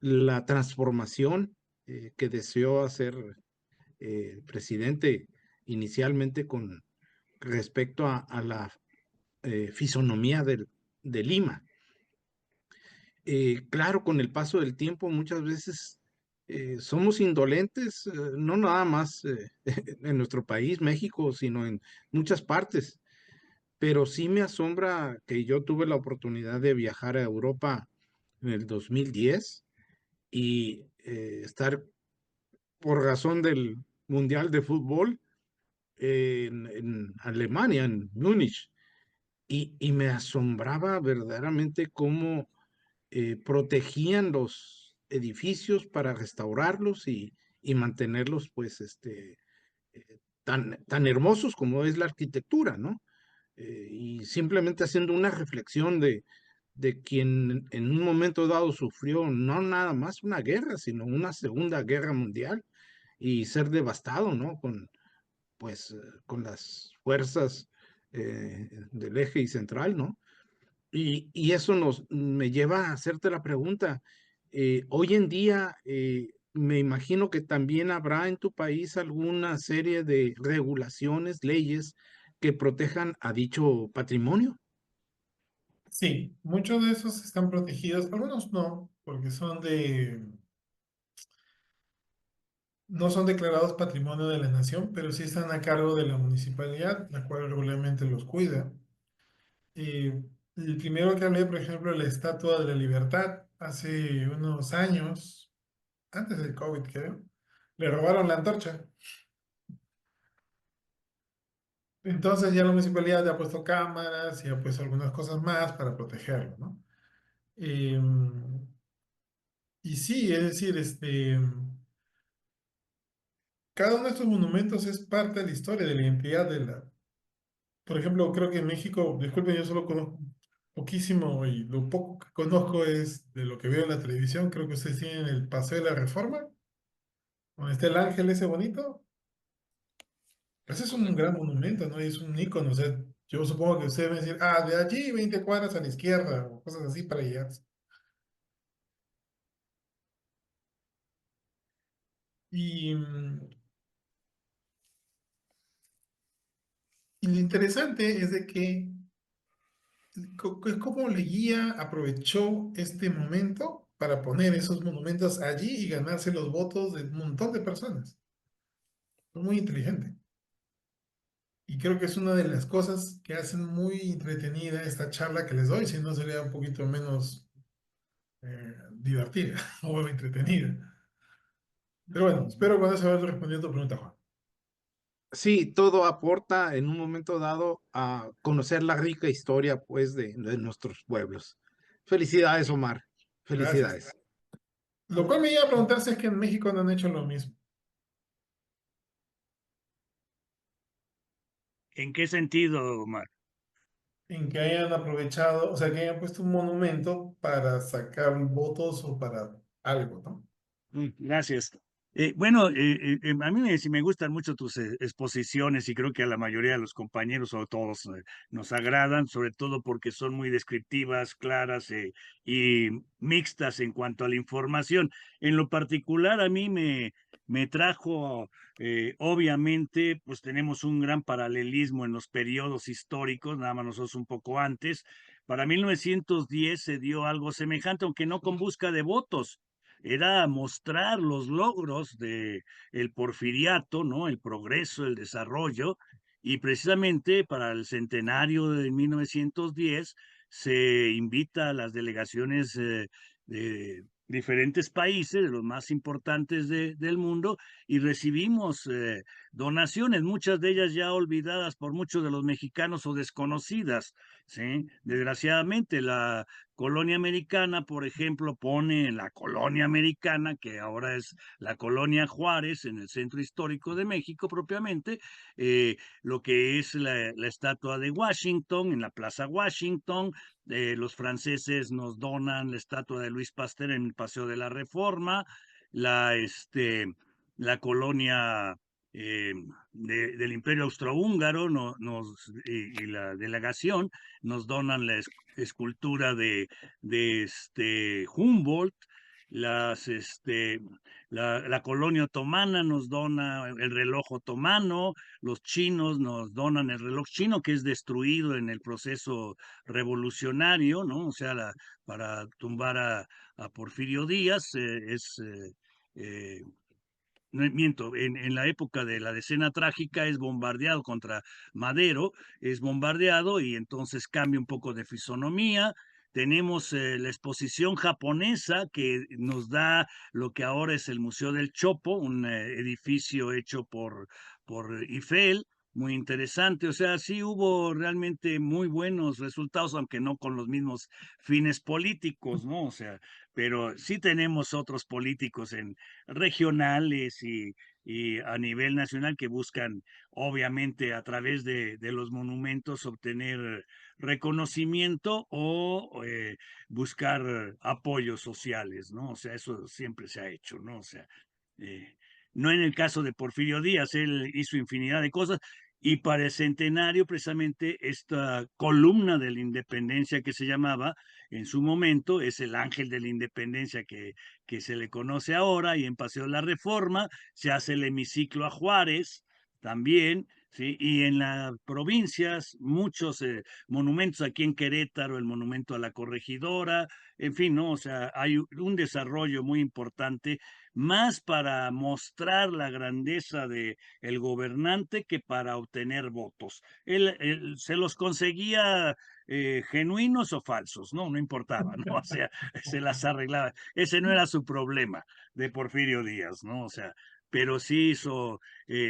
la transformación que deseó hacer presidente inicialmente con respecto a la fisonomía de Lima. Claro, con el paso del tiempo muchas veces somos indolentes, no nada más en nuestro país, México, sino en muchas partes. Pero sí me asombra que yo tuve la oportunidad de viajar a Europa en el 2010 y estar por razón del Mundial de Fútbol en Alemania, en Múnich, y me asombraba verdaderamente cómo protegían los edificios para restaurarlos y mantenerlos, pues, tan hermosos como es la arquitectura, ¿no? Y simplemente haciendo una reflexión de quien en un momento dado sufrió no nada más una guerra, sino una segunda guerra mundial y ser devastado, ¿no? Pues, con las fuerzas del eje y central, ¿no? Y eso me lleva a hacerte la pregunta. Hoy en día, me imagino que también habrá en tu país alguna serie de regulaciones, leyes que protejan a dicho patrimonio. Sí, muchos de esos están protegidos, algunos no, porque no son declarados patrimonio de la nación, pero sí están a cargo de la municipalidad, la cual regularmente los cuida. El primero que hablé, por ejemplo, la Estatua de la Libertad, hace unos años, antes del COVID, creo, le robaron la antorcha. Entonces ya la municipalidad ya ha puesto cámaras y ha puesto algunas cosas más para protegerlo, ¿no? Y sí, es decir, cada uno de estos monumentos es parte de la historia, de la identidad de la... Por ejemplo, creo que en México, disculpen, yo solo conozco poquísimo y lo poco que conozco es de lo que veo en la televisión. Creo que ustedes tienen el Paseo de la Reforma, donde está el ángel ese bonito. Ese es un gran monumento, ¿no? Y es un ícono. O sea, yo supongo que ustedes van a decir, ah, de allí 20 cuadras a la izquierda, o cosas así para llegar. Y, y lo interesante es de que es como Leguía aprovechó este momento para poner esos monumentos allí y ganarse los votos de un montón de personas. Fue muy inteligente. Y creo que es una de las cosas que hacen muy entretenida esta charla que les doy, si no sería un poquito menos divertida o entretenida. Pero bueno, espero con eso haber respondido a tu pregunta, Juan. Sí, todo aporta en un momento dado a conocer la rica historia, pues, de nuestros pueblos. Felicidades, Omar. Gracias. Felicidades. Lo cual me lleva a preguntar si es que en México no han hecho lo mismo. ¿En qué sentido, Omar? En que hayan aprovechado, o sea, que hayan puesto un monumento para sacar votos o para algo, ¿no? Gracias. Bueno, a mí sí me gustan mucho tus exposiciones y creo que a la mayoría de los compañeros o a todos nos agradan, sobre todo porque son muy descriptivas, claras y mixtas en cuanto a la información. En lo particular, a mí me trajo, obviamente, pues tenemos un gran paralelismo en los periodos históricos, nada más nosotros un poco antes. Para 1910 se dio algo semejante, aunque no con busca de votos, era mostrar los logros de el porfiriato, ¿no? El progreso, el desarrollo, y precisamente para el centenario de 1910 se invita a las delegaciones de diferentes países, de los más importantes del mundo, y recibimos donaciones, muchas de ellas ya olvidadas por muchos de los mexicanos o desconocidas, ¿sí? Desgraciadamente, la colonia americana, por ejemplo, pone en la colonia americana, que ahora es la colonia Juárez, en el centro histórico de México propiamente, lo que es la estatua de Washington, en la Plaza Washington. Los franceses nos donan la estatua de Luis Pasteur en el Paseo de la Reforma, la, la colonia eh, del Imperio Austrohúngaro y la delegación nos donan la escultura de Humboldt, la colonia otomana nos dona el reloj otomano, los chinos nos donan el reloj chino que es destruido en el proceso revolucionario, ¿no? O sea, para tumbar a Porfirio Díaz no miento, en la época de la Decena Trágica es bombardeado contra Madero, es bombardeado y entonces cambia un poco de fisonomía. Tenemos la exposición japonesa que nos da lo que ahora es el Museo del Chopo, un edificio hecho por Eiffel, muy interesante. O sea, sí hubo realmente muy buenos resultados, aunque no con los mismos fines políticos, ¿no? O sea, pero sí tenemos otros políticos regionales y a nivel nacional que buscan, obviamente, a través de los monumentos obtener reconocimiento o buscar apoyos sociales, ¿no? O sea, eso siempre se ha hecho, ¿no? O sea, eh, no en el caso de Porfirio Díaz, él hizo infinidad de cosas. Y para el centenario, precisamente, esta columna de la independencia que se llamaba en su momento, es el ángel de la independencia que se le conoce ahora, y en Paseo de la Reforma se hace el hemiciclo a Juárez también, ¿sí? Y en las provincias muchos monumentos, aquí en Querétaro el monumento a la corregidora, en fin, ¿no? O sea, hay un desarrollo muy importante, más para mostrar la grandeza de el gobernante que para obtener votos. Él se los conseguía genuinos o falsos, no, no importaba, ¿no? O sea, se las arreglaba. Ese no era su problema de Porfirio Díaz, ¿no? O sea, pero sí hizo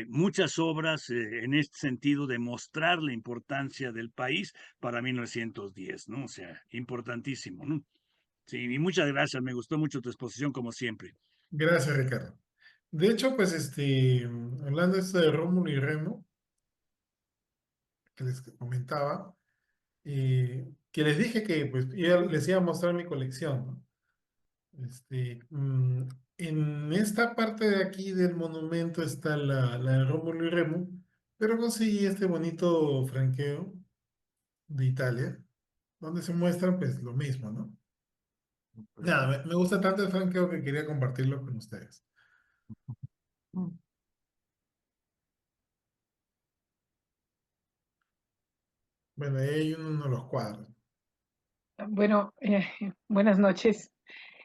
muchas obras en este sentido de mostrar la importancia del país para 1910, ¿no? O sea, importantísimo, ¿no? Sí, y muchas gracias, me gustó mucho tu exposición como siempre. Gracias, Ricardo. De hecho, pues, hablando de esto de Rómulo y Remo, que les comentaba, que les dije que pues yo les iba a mostrar mi colección, ¿no? En esta parte de aquí del monumento está la de Rómulo y Remo, pero conseguí este bonito franqueo de Italia, donde se muestra pues lo mismo, ¿no? Nada, me gusta tanto el franqueo que quería compartirlo con ustedes. Bueno, ahí hay uno de los cuadros. Bueno, buenas noches.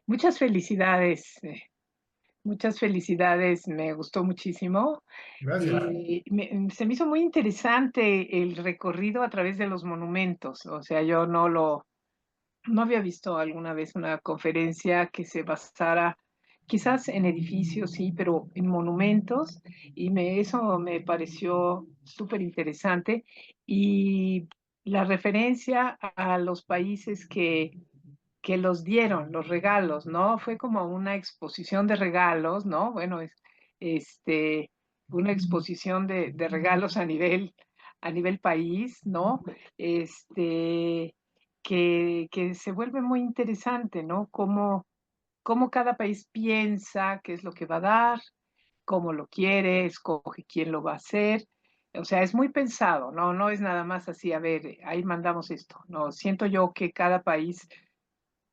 Muchas felicidades, muchas felicidades. Me gustó muchísimo. Gracias. Se me hizo muy interesante el recorrido a través de los monumentos. O sea, yo no había visto alguna vez una conferencia que se basara quizás en edificios, sí, pero en monumentos, y eso me pareció súper interesante. Y la referencia a los países que los dieron, los regalos, ¿no? Fue como una exposición de regalos, ¿no? Bueno, este, una exposición de regalos a nivel país, ¿no? Que se vuelve muy interesante, ¿no? Cómo cada país piensa qué es lo que va a dar, cómo lo quiere, escoge quién lo va a hacer. O sea, es muy pensado, ¿no? No es nada más así, a ver, ahí mandamos esto. No, siento yo que cada país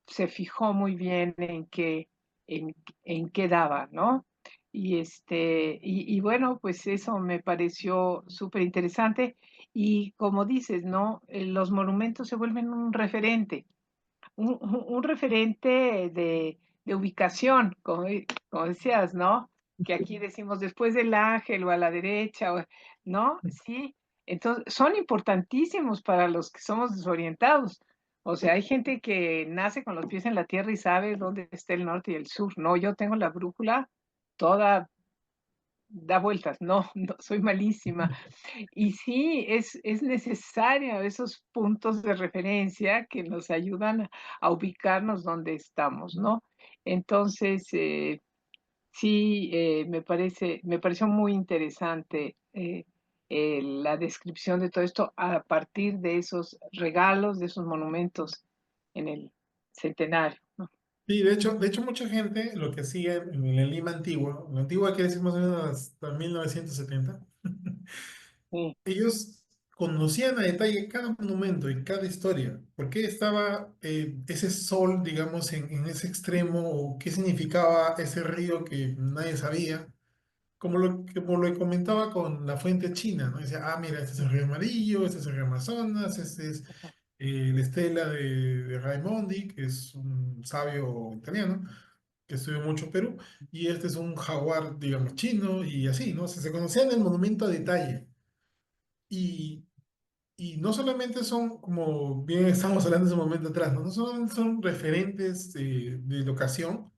se fijó muy bien en qué daba, ¿no? Y bueno, pues eso me pareció súper interesante. Y como dices, ¿no? Los monumentos se vuelven un referente, un referente de ubicación, como decías, ¿no? Que aquí decimos después del ángel o a la derecha, ¿no? Sí, entonces son importantísimos para los que somos desorientados. O sea, hay gente que nace con los pies en la tierra y sabe dónde está el norte y el sur. No, yo tengo la brújula toda da vueltas, no, no, soy malísima. Y sí, es necesario esos puntos de referencia que nos ayudan a ubicarnos donde estamos, ¿no? Entonces, sí, me pareció muy interesante la descripción de todo esto a partir de esos regalos, de esos monumentos en el centenario, ¿no? Sí, de hecho mucha gente lo que hacía en la Lima antigua, la antigua quiere decir más o menos hasta 1970, Sí, ellos conocían a detalle cada monumento y cada historia. ¿Por qué estaba ese sol, digamos, en ese extremo? ¿O qué significaba ese río que nadie sabía? Como lo comentaba con la fuente china, ¿no? Decía, ah, mira, este es el río Amarillo, este es el río Amazonas, este es la estela de Raimondi, que es un sabio italiano que estudió mucho Perú, y este es un jaguar, digamos, chino, y así, ¿no? O sea, se conocían el monumento a detalle. Y, y no solamente son, como bien estamos hablando en ese momento atrás, ¿no? No solamente son referentes de locación,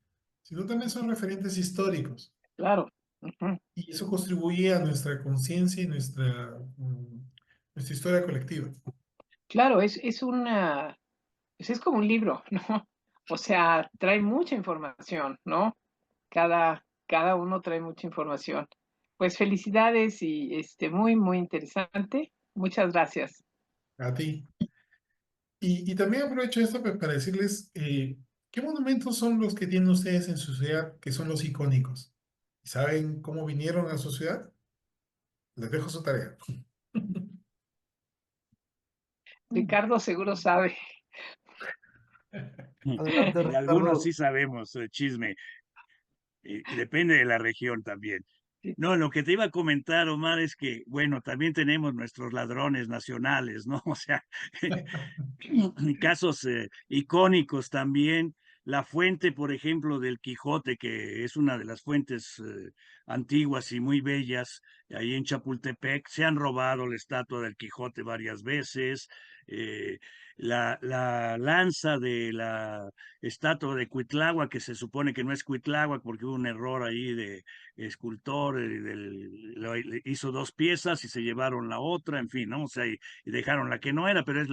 sino también son referentes históricos. claro. Ujú. Y eso contribuye a nuestra conciencia y nuestra historia colectiva. Claro, pues es como un libro, ¿no? O sea, trae mucha información, ¿no? Cada uno trae mucha información. Pues felicidades y muy, muy interesante. Muchas gracias. A ti. Y también aprovecho esto para decirles, ¿qué monumentos son los que tienen ustedes en su ciudad que son los icónicos? ¿Saben cómo vinieron a su ciudad? Les dejo su tarea. Ricardo seguro sabe. Adelante, De algunos Ricardo. sí sabemos, chisme, y depende de la región también. Sí, No, lo que te iba a comentar, Omar, es que, bueno, también tenemos nuestros ladrones nacionales, ¿no? O sea, casos icónicos también. La fuente, por ejemplo, del Quijote, que es una de las fuentes antiguas y muy bellas, ahí en Chapultepec. Se han robado la estatua del Quijote varias veces, la lanza de la estatua de Cuitláhuac, que se supone que no es Cuitláhuac porque hubo un error ahí de escultor, hizo dos piezas y se llevaron la otra, en fin, ¿no? O sea, y dejaron la que no era, pero es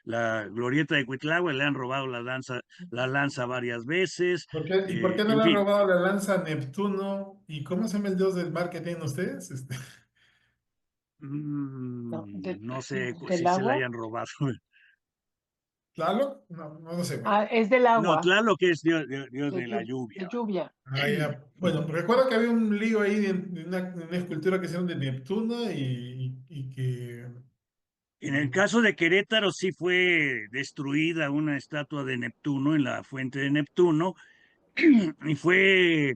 la glorieta de Cuitláhuac, le han robado la lanza varias veces, ¿Y por qué no en le han fin. robado la lanza a Neptuno? ¿Y cómo se llama el dios del mar que tienen ustedes? No, No sé si del se la agua. hayan robado. ¿Tlaloc? No, no sé, bueno. Ah, es del No, agua, Tlaloc es Dios de la de lluvia. lluvia. Ah, ya. Bueno, recuerdo que había un lío ahí de una escultura que hicieron de Neptuno y que... En el caso de Querétaro sí fue destruida una estatua de Neptuno en la fuente de Neptuno y fue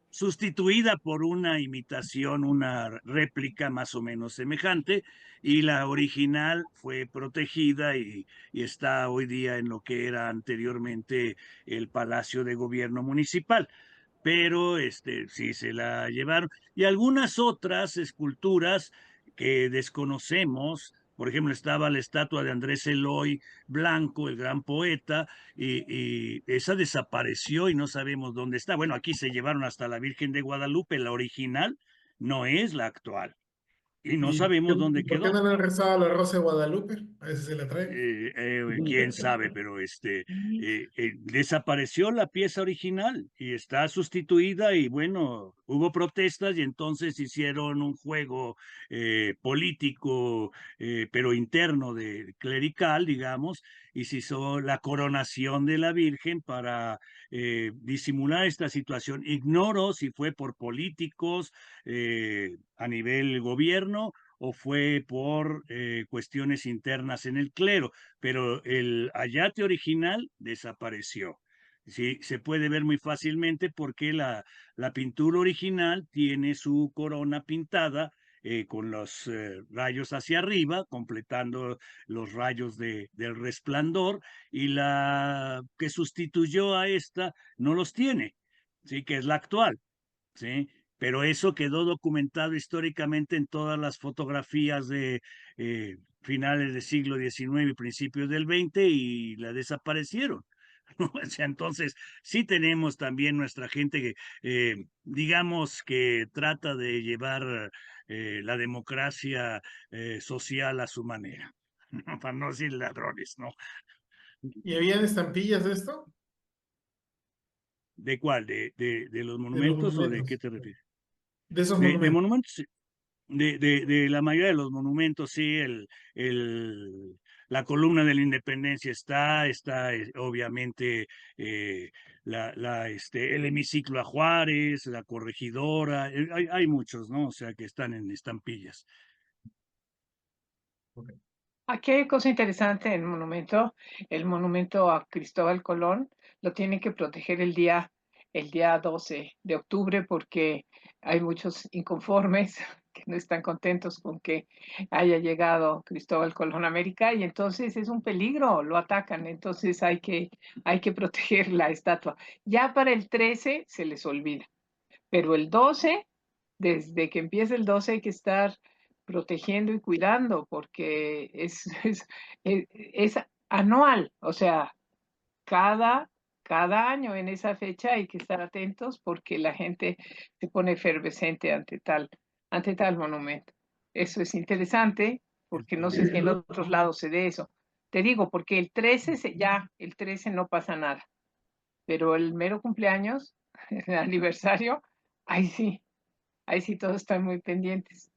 sustituida por una imitación, una réplica más o menos semejante, y la original fue protegida y está hoy día en lo que era anteriormente el Palacio de Gobierno Municipal. Pero sí se la llevaron. Y algunas otras esculturas que desconocemos, por ejemplo, estaba la estatua de Andrés Eloy Blanco, el gran poeta, y esa desapareció y no sabemos dónde está. Bueno, aquí se llevaron hasta la Virgen de Guadalupe, la original, no es la actual, y no sabemos dónde ¿Por qué quedó. no le han rezado a la Rosa de Guadalupe? A ver si se la trae. Quién sabe, pero desapareció la pieza original y está sustituida y bueno, hubo protestas y entonces hicieron un juego político, pero interno de clerical, digamos, y se hizo la coronación de la Virgen para disimular esta situación. Ignoro si fue por políticos a nivel gobierno o fue por cuestiones internas en el clero, pero el ayate original desapareció. Sí, se puede ver muy fácilmente porque la pintura original tiene su corona pintada con los rayos hacia arriba, completando los rayos del resplandor, y la que sustituyó a esta no los tiene, sí, que es la actual. ¿Sí? Pero eso quedó documentado históricamente en todas las fotografías de finales del siglo XIX y principios del XX y la desaparecieron. ¿No? O sea, entonces, sí tenemos también nuestra gente que, digamos, que trata de llevar la democracia social a su manera, ¿no? Para no decir ladrones, ¿no? ¿Y habían estampillas de esto? ¿De cuál? ¿De los De los monumentos o de qué monumentos. te refieres? De esos De monumentos. monumentos, sí. De la mayoría de los monumentos, sí, la columna de la Independencia está obviamente el hemiciclo a Juárez, la corregidora, hay muchos, ¿no? O sea, que están en estampillas. Aquí hay cosa interesante en el monumento a Cristóbal Colón, lo tienen que proteger el día 12 de octubre porque hay muchos inconformes que no están contentos con que haya llegado Cristóbal Colón a América y entonces es un peligro, lo atacan, entonces hay que proteger la estatua. Ya para el 13 se les olvida, pero el 12, desde que empieza el 12 hay que estar protegiendo y cuidando porque es anual, o sea, cada año en esa fecha hay que estar atentos porque la gente se pone efervescente ante tal monumento. Eso es interesante porque no sé si en otros lados se dé eso. Te digo, porque el 13 no pasa nada, pero el mero cumpleaños, el aniversario, ahí sí todos están muy pendientes.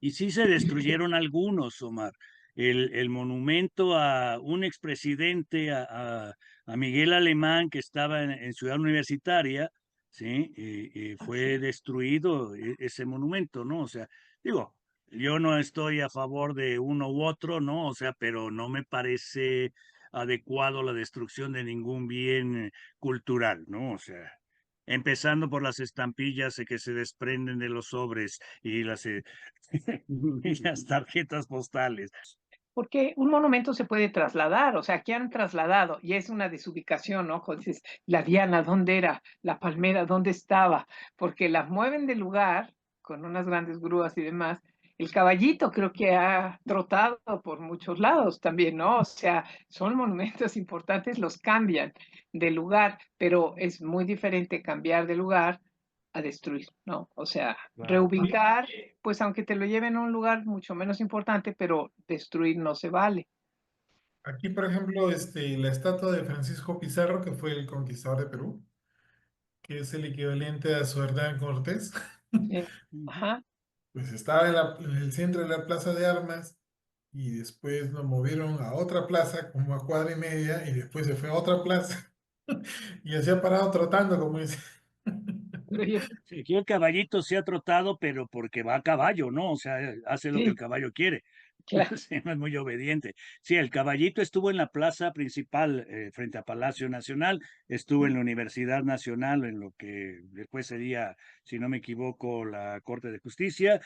Y sí se destruyeron algunos, Omar. El monumento a un expresidente, a Miguel Alemán, que estaba en Ciudad Universitaria, ¿sí? Fue destruido ese monumento, ¿no? O sea, digo, yo no estoy a favor de uno u otro, ¿no? O sea, pero no me parece adecuado la destrucción de ningún bien cultural, ¿no? O sea, empezando por las estampillas que se desprenden de los sobres y las tarjetas postales. Porque un monumento se puede trasladar, o sea, aquí han trasladado y es una desubicación, ¿no? Cuando dices, la diana, ¿dónde era? La palmera, ¿dónde estaba? Porque la mueven del lugar con unas grandes grúas y demás. El caballito creo que ha trotado por muchos lados también, ¿no? O sea, son monumentos importantes, los cambian de lugar, pero es muy diferente cambiar de lugar a destruir, ¿no? O sea, Claro. reubicar, pues aunque te lo lleven a un lugar mucho menos importante, pero destruir no se vale. Aquí, por ejemplo, la estatua de Francisco Pizarro, que fue el conquistador de Perú, que es el equivalente a su Hernán Cortés, Sí. Ujú. Ajá. pues estaba en el centro de la Plaza de Armas y después lo movieron a otra plaza, como a cuadra y media, y después se fue a otra plaza y así ha parado trotando, como dice. Pero yo, Sí, aquí el caballito se ha trotado, pero porque va a caballo, ¿no? O sea, hace lo que el sí, caballo quiere. claro. Sí, no es muy obediente. Sí, el caballito estuvo en la plaza principal, frente a Palacio Nacional, estuvo en la Universidad Nacional, en lo que después sería, si no me equivoco, la Corte de Justicia,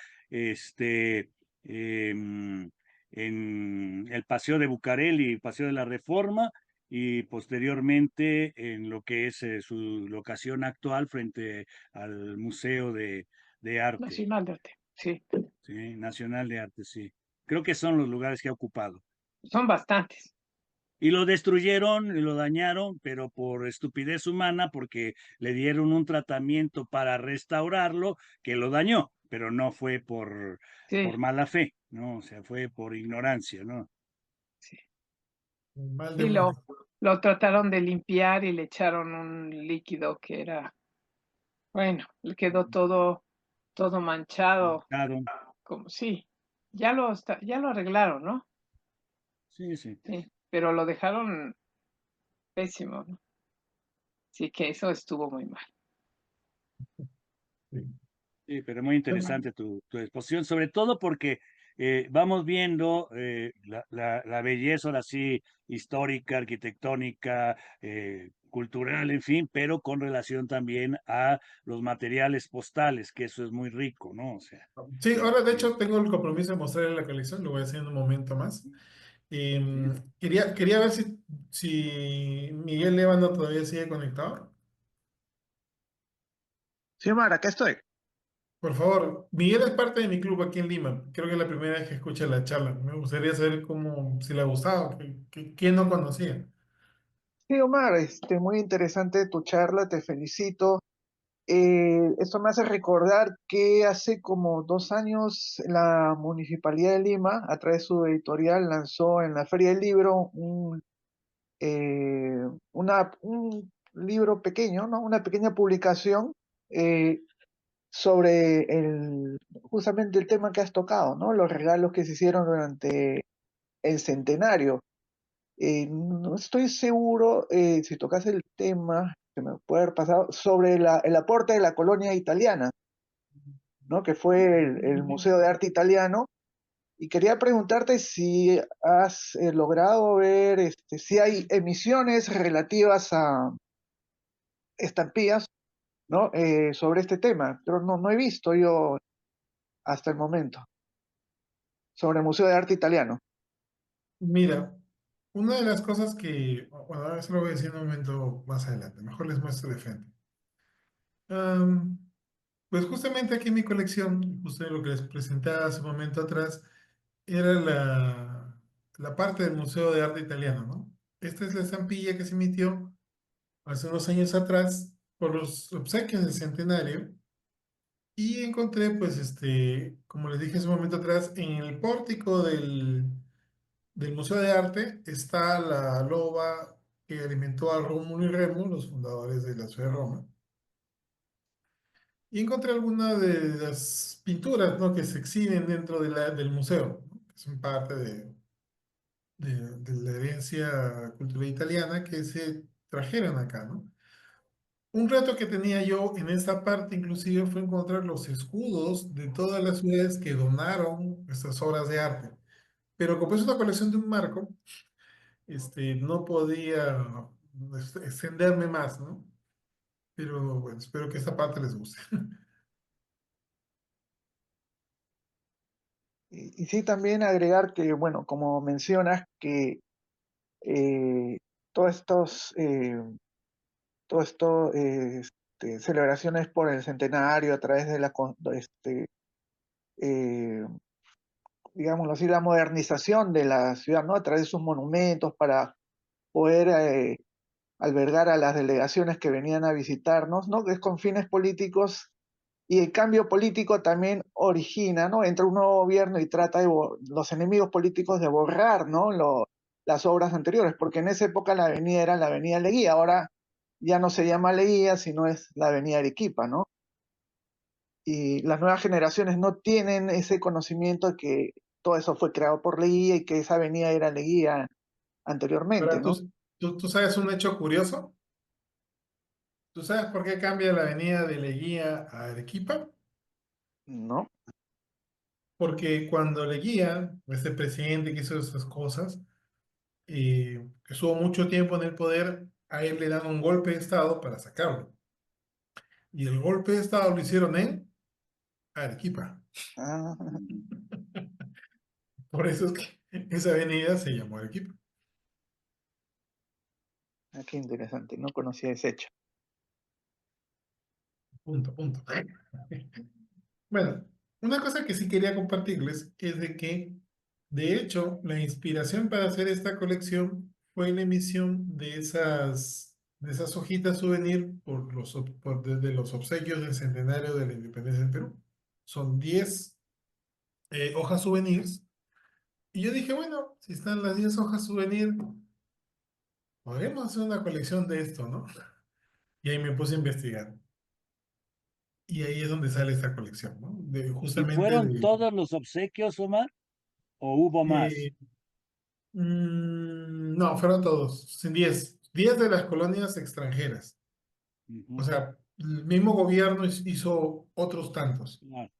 em, en el Paseo de Bucareli, Paseo de la Reforma, y posteriormente en lo que es su locación actual frente al Museo de Arte, Nacional de Arte. Sí, ¿sí? Nacional de Arte, sí. Creo que son los lugares que ha ocupado. son bastantes. Y lo destruyeron y lo dañaron, pero por estupidez humana, porque le dieron un tratamiento para restaurarlo que lo dañó, pero no fue Sí, por mala fe, ¿no? O sea, fue por ignorancia, ¿no? sí. Mal de Sí, muerte. lo trataron de limpiar y le echaron un líquido que era, bueno, le quedó todo manchado, Claro, como sí, ya lo arreglaron, ¿no? sí, sí. Sí, pero lo dejaron pésimo, ¿no? Sí, que eso estuvo muy mal. Sí. Sí, pero muy interesante tu exposición, sobre todo porque vamos viendo la belleza ahora sí histórica, arquitectónica, cultural, en fin, pero con relación también a los materiales postales, que eso es muy rico, ¿no? O sea, Sí, ahora de eh, hecho tengo el compromiso de mostrarle la colección, lo voy a hacer en un momento más. Quería ver si Miguel Lévano todavía sigue conectado. Sí, Omar, acá estoy. Por favor, Miguel es parte de mi club aquí en Lima. Creo que es la primera vez que escucha la charla. Me gustaría saber cómo, si le ha gustado, quién no conocía. Sí, Omar, muy interesante tu charla, te felicito. Esto me hace recordar que hace como 2 años la Municipalidad de Lima, a través de su editorial, lanzó en la Feria del Libro eh, un libro pequeño, ¿no? Una pequeña publicación eh, sobre justamente el tema que has tocado, ¿no? Los regalos que se hicieron durante el centenario. No estoy seguro si tocas el tema que me puede haber pasado sobre el aporte de la colonia italiana, ¿no? Que fue el Museo de Arte Italiano. Y quería preguntarte si has logrado ver si hay emisiones relativas a estampillas, ¿no? Sobre este tema. Pero no he visto yo hasta el momento sobre el Museo de Arte Italiano. Mira, una de las cosas bueno, eso lo voy a decir en un momento más adelante. Mejor les muestro de frente. Am, pues justamente aquí en mi colección, justo lo que les presentaba hace un momento atrás, era la parte del Museo de Arte Italiano, ¿no? Esta es la estampilla que se emitió hace unos años atrás por los obsequios del centenario y encontré, pues, como les dije hace un momento atrás, en el pórtico del Museo de Arte está la loba que alimentó a Rómulo y Remo, los fundadores de la ciudad de Roma. Y encontré algunas de las pinturas, ¿no? Que se exhiben dentro del museo, ¿no? Que son parte de la herencia cultural italiana que se trajeron acá, ¿no? Un reto que tenía yo en esta parte inclusive fue encontrar los escudos de todas las ciudades que donaron estas obras de arte. Pero como es una colección de un marco, no podía extenderme más, ¿no? Pero bueno, espero que esta parte les guste. Y sí también agregar que, bueno, como mencionas, que todos estos, todo esto, celebraciones por el centenario a través de eh, digámoslo así, la modernización de la ciudad, ¿no? A través de sus monumentos para poder albergar a las delegaciones que venían a visitarnos, ¿no? Que es con fines políticos, y el cambio político también origina, ¿no? Entra un nuevo gobierno y trata de los enemigos políticos de borrar, ¿no? Las obras anteriores, porque en esa época la avenida era la avenida Leguía, ahora ya no se llama Leguía, sino es la avenida Arequipa, ¿no? Y las nuevas generaciones no tienen ese conocimiento de que todo eso fue creado por Leguía y que esa avenida era Leguía anteriormente, Ahora, ¿no? ¿tú sabes un hecho curioso? ¿Tú sabes por qué cambia la avenida de Leguía a Arequipa? ¿No? Porque cuando Leguía, este presidente que hizo esas cosas, que estuvo mucho tiempo en el poder, a él le dan un golpe de Estado para sacarlo. Y el golpe de Estado lo hicieron en Arequipa. Ah, Por eso es que esa avenida se llamó Arequipa. qué interesante, no conocía ese hecho. Punto, punto. Bueno, una cosa que sí quería compartirles es de que, de hecho, la inspiración para hacer esta colección fue la emisión de esas hojitas souvenir desde los obsequios del centenario de la independencia del Perú. Son 10 hojas souvenirs. Y yo dije, bueno, si están las 10 hojas souvenir, podríamos hacer una colección de esto, ¿no? Y ahí me puse a investigar. Y ahí es donde sale esta colección, ¿no? ¿Y Justamente fueron todos los obsequios, Omar, o hubo más? eh, no, fueron todos, sin 10 de las colonias extranjeras. O Ujú, sea, el mismo gobierno hizo otros tantos. claro,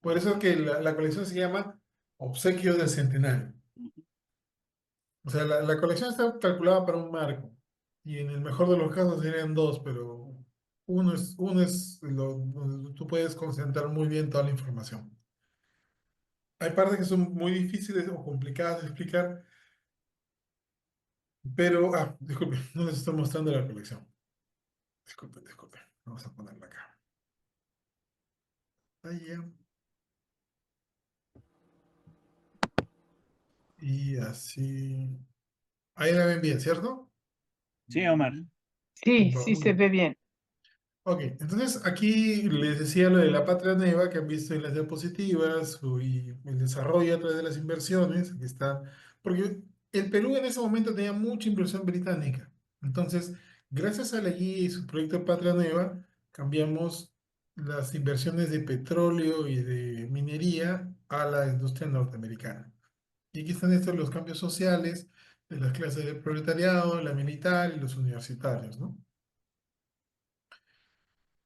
Por eso es que la colección se llama Obsequios del Centenario. ujú. O sea, la colección está calculada para un marco. Y en el mejor de los casos serían dos, pero donde tú puedes concentrar muy bien toda la información. Hay partes que son muy difíciles o complicadas de explicar, pero, disculpe, no les estoy mostrando la colección. Disculpe, disculpe. Vamos a ponerla acá. Ahí ya. Y así. Ahí la ven bien, ¿cierto? Sí, Omar. Sí, Va, sí muy se bien. ve bien. Ok, entonces aquí les decía lo de la patria nueva que han visto en las diapositivas y el desarrollo a través de las inversiones. Aquí está. Porque el Perú en ese momento tenía mucha inversión británica. Entonces, gracias a la guía y su proyecto Patria Nueva, cambiamos las inversiones de petróleo y de minería a la industria norteamericana. Y aquí están estos los cambios sociales de las clases del proletariado, la militar y los universitarios, ¿no?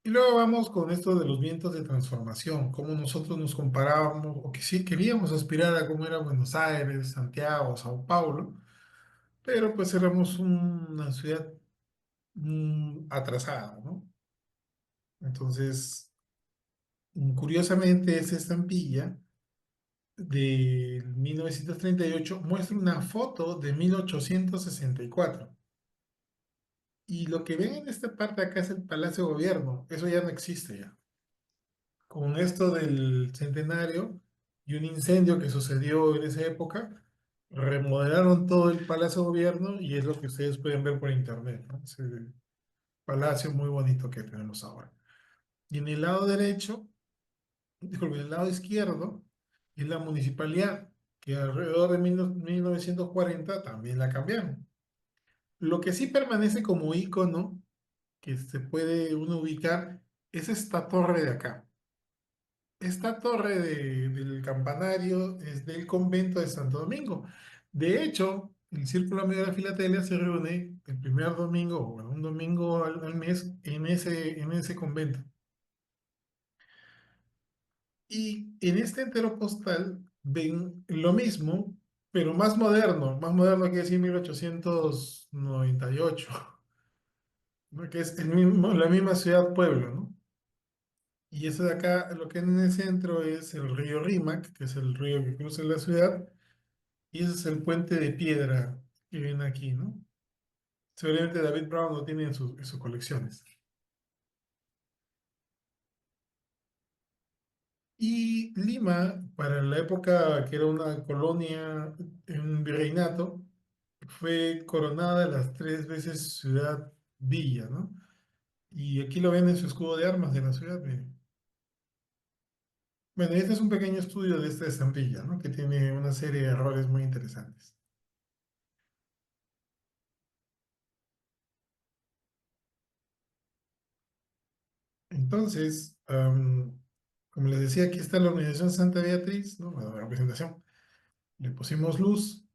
Y luego vamos con esto de los vientos de transformación, cómo nosotros nos comparábamos, o que sí queríamos aspirar a cómo era Buenos Aires, Santiago, Sao Paulo, pero pues éramos una ciudad atrasada, ¿no? Entonces, curiosamente, esa estampilla de 1938 muestra una foto de 1864. Y lo que ven en esta parte de acá es el Palacio de Gobierno. Eso ya no existe ya. Con esto del centenario y un incendio que sucedió en esa época, remodelaron todo el Palacio de Gobierno y es lo que ustedes pueden ver por internet, ¿no? Ese palacio muy bonito que tenemos ahora. Y en el lado derecho, disculpe, en el lado izquierdo, es la municipalidad, que alrededor de 1940 también la cambiaron. Lo que sí permanece como icono que se puede uno ubicar es esta torre de acá. Esta torre del campanario es del convento de Santo Domingo. De hecho, el Círculo Amigo de la Filatelia se reúne el primer domingo, o bueno, un domingo al mes, en ese convento. Y en este entero postal ven lo mismo, pero más moderno que decir 1898, ¿no? Que es la misma ciudad-pueblo, ¿no? Y eso de acá, lo que hay en el centro es el río Rímac, que es el río que cruza la ciudad, y ese es el puente de piedra que ven aquí, ¿no? Seguramente David Brown lo tiene en sus colecciones. Y Lima, para la época que era una colonia, un virreinato, fue coronada las 3 veces ciudad-villa, ¿no? Y aquí lo ven en su escudo de armas de la ciudad. Miren. Bueno, este es un pequeño estudio de esta estampilla, ¿no? Que tiene una serie de errores muy interesantes. Entonces, como les decía, aquí está la Organización Santa Beatriz, ¿no? Bueno, la representación. Le pusimos luz.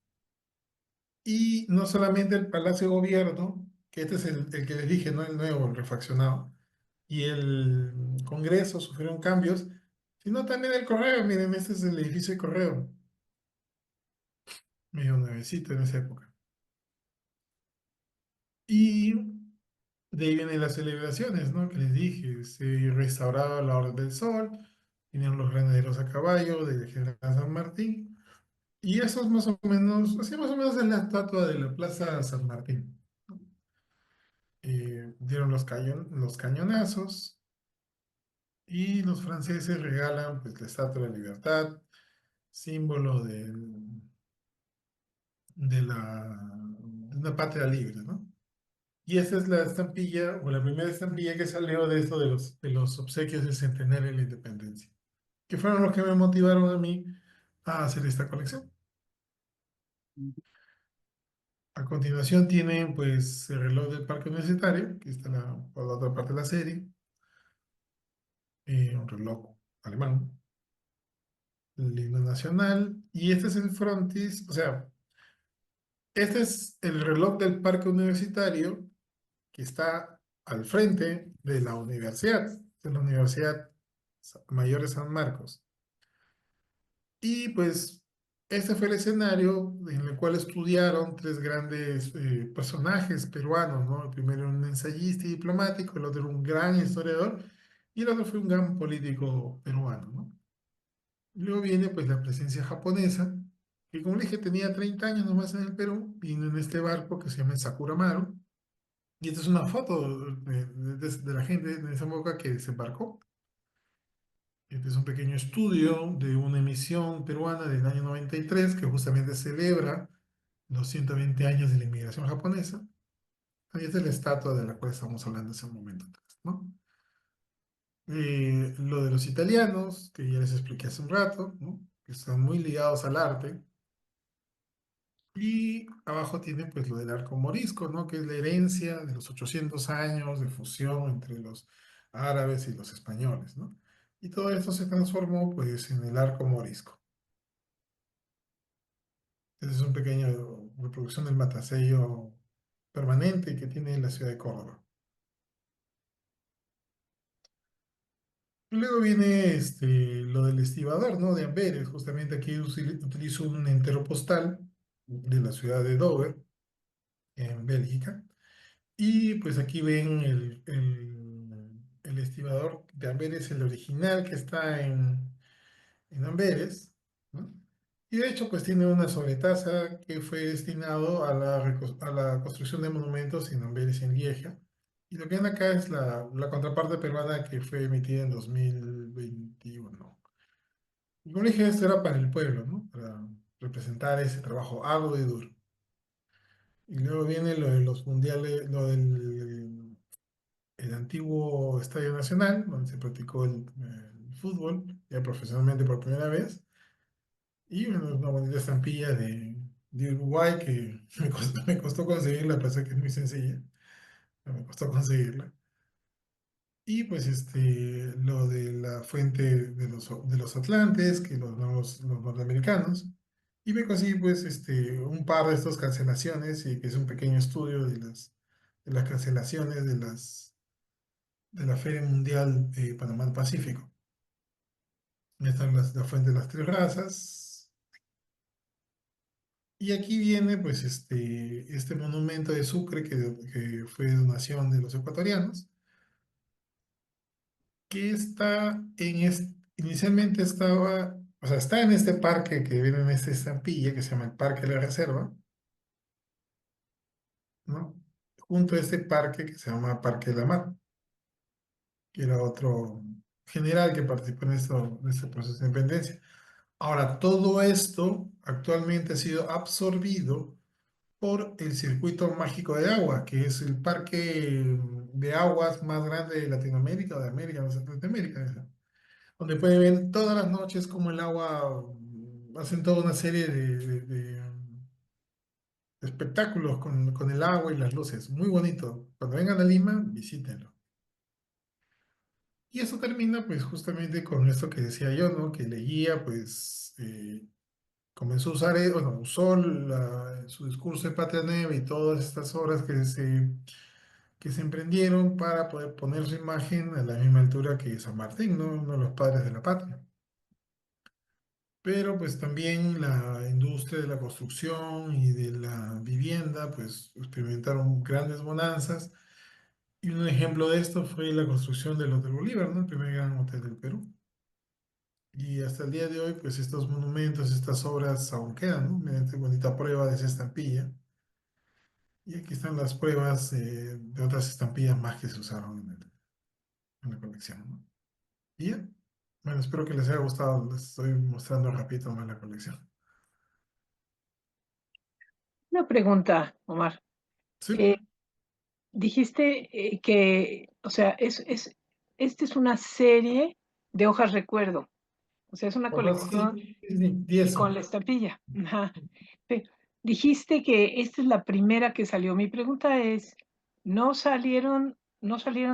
Y no solamente el Palacio de Gobierno, que este es el que les dije, ¿no? El nuevo, el refaccionado, y el Congreso sufrieron cambios, sino también el Correo. Miren, este es el edificio de Correo, medio nuevecito en esa época. Y de ahí vienen las celebraciones, ¿no? Que les dije, se restauraba la Orden del Sol, vinieron los granaderos a caballo del general San Martín, y eso es más o menos, así más o menos es la estatua de la Plaza San Martín. Dieron los cañonazos y los franceses regalan pues, la Estatua de la Libertad, símbolo de una patria libre, ¿no? Y esta es la estampilla, o la primera estampilla que salió de esto de los obsequios del centenario de la independencia, que fueron los que me motivaron a mí a hacer esta colección. A continuación tienen pues el reloj del Parque Universitario, que está por la otra parte de la serie, un reloj alemán, el himno nacional, y este es el frontis, o sea, este es el reloj del Parque Universitario que está al frente de la Universidad Mayor de San Marcos. Y pues este fue el escenario en el cual estudiaron 3 grandes personajes peruanos, ¿no? El primero un ensayista y diplomático, el otro era un gran historiador y el otro fue un gran político peruano, ¿no? Luego viene pues la presencia japonesa, que como le dije tenía 30 años nomás en el Perú, vino en este barco que se llama el Sakura Maru, y esta es una foto de la gente en esa época que desembarcó. Este es un pequeño estudio de una emisión peruana del año 93 que justamente celebra los 120 años de la inmigración japonesa. Ahí está la estatua de la cual estamos hablando hace un momento atrás, ¿no? Lo de los italianos, que ya les expliqué hace un rato, ¿no? Que están muy ligados al arte. Y abajo tiene pues lo del arco morisco, ¿no? Que es la herencia de los 800 años de fusión entre los árabes y los españoles, ¿no? Y todo esto se transformó pues en el arco morisco. Ese es un pequeño reproducción del matasello permanente que tiene la ciudad de Córdoba. Y luego viene lo del estibador, ¿no? De Amberes. Justamente aquí utilizo un entero postal de la ciudad de Dover, en Bélgica. Y pues aquí ven el estibador de Amberes, el original que está en Amberes, ¿no? Y de hecho pues tiene una sobretasa que fue destinado a a la construcción de monumentos en Amberes y en Lieja. Y lo que ven acá es la contraparte peruana que fue emitida en 2021. Y como dije, esto era para el pueblo, ¿no? Para representar ese trabajo arduo y duro. Y luego viene lo de los mundiales, lo del el antiguo Estadio Nacional, donde se practicó el fútbol, ya profesionalmente por primera vez, y una bonita estampilla de Uruguay que me costó conseguirla, pese a que es muy sencilla, pero me costó conseguirla. Y pues lo de la fuente de los Atlantes, que los norteamericanos, y me conseguí pues un par de estas cancelaciones, y que es un pequeño estudio de las cancelaciones de la Feria Mundial Panamá Pacífico. Están la fuente de las 3 razas. Y aquí viene pues este monumento de Sucre que fue donación de los ecuatorianos. que inicialmente estaba, o sea, está en este parque que viene en esta estampilla que se llama el Parque de la Reserva, ¿no? Junto a este parque que se llama Parque de la Mar, que era otro general que participó en este proceso de independencia. Ahora, todo esto actualmente ha sido absorbido por el Circuito Mágico de Agua, que es el parque de aguas más grande de Latinoamérica, o de América, no sé, de América, donde puede ver todas las noches como el agua, hacen toda una serie de espectáculos con el agua y las luces. Muy bonito. Cuando vengan a Lima, visítenlo. Y eso termina pues justamente con esto que decía yo, ¿no? Que Leguía pues comenzó a usar, bueno, usó su discurso de Patria Nueva y todas estas obras que se emprendieron para poder poner su imagen a la misma altura que San Martín, ¿no? Uno de los padres de la patria. Pero pues también la industria de la construcción y de la vivienda pues experimentaron grandes bonanzas y un ejemplo de esto fue la construcción del Hotel Bolívar, ¿no? El primer gran hotel del Perú. Y hasta el día de hoy pues estos monumentos, estas obras aún quedan, ¿no? Mediante bonita prueba de esa estampilla. Y aquí están las pruebas de otras estampillas más que se usaron en la colección, ¿no? Y ya. Bueno, espero que les haya gustado. Les estoy mostrando rapidito más la colección. Una pregunta, Omar. Sí. Eh, dijiste que, o sea, esta es una serie de hojas recuerdo, o sea, es una Ojo, colección sí, sí, sí, 10 con son. la estampilla. Ajá. Dijiste que esta es la primera que salió. Mi pregunta es, ¿no salieron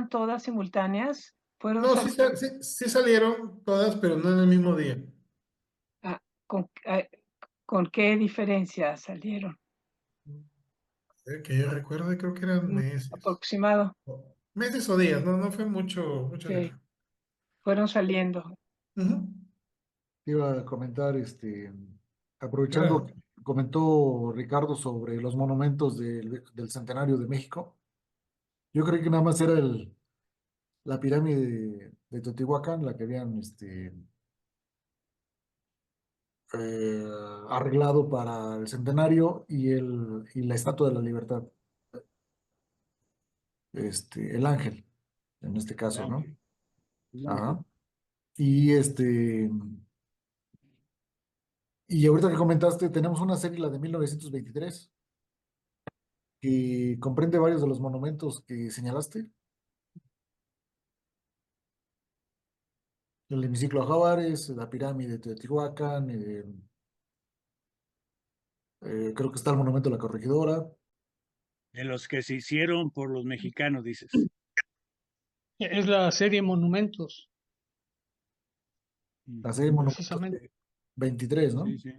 todas simultáneas? ¿Fueron No, saliendo sí salieron todas, pero no en el mismo día. ah, con qué diferencia salieron? Que yo recuerde, creo que eran Un meses. aproximado. Meses o días, no fue mucho Sí, letra. fueron saliendo. Ujú. Iba a comentar, aprovechando, Claro. que comentó Ricardo sobre los monumentos del Centenario de México. Yo creí que nada más era la pirámide de Teotihuacán, la que habían eh, arreglado para el centenario y la Estatua de la Libertad, el ángel, en este El caso, ¿no? ángel. Ujú. Ajá. Y y ahorita que comentaste, tenemos una serie, la de 1923, que comprende varios de los monumentos que señalaste. El hemiciclo a Juárez, la pirámide de Teotihuacán, creo que está el monumento de la corregidora, De los que se hicieron por los mexicanos, dices. Es la serie Monumentos, la serie de monumentos precisamente. de 23, ¿no? Sí, sí.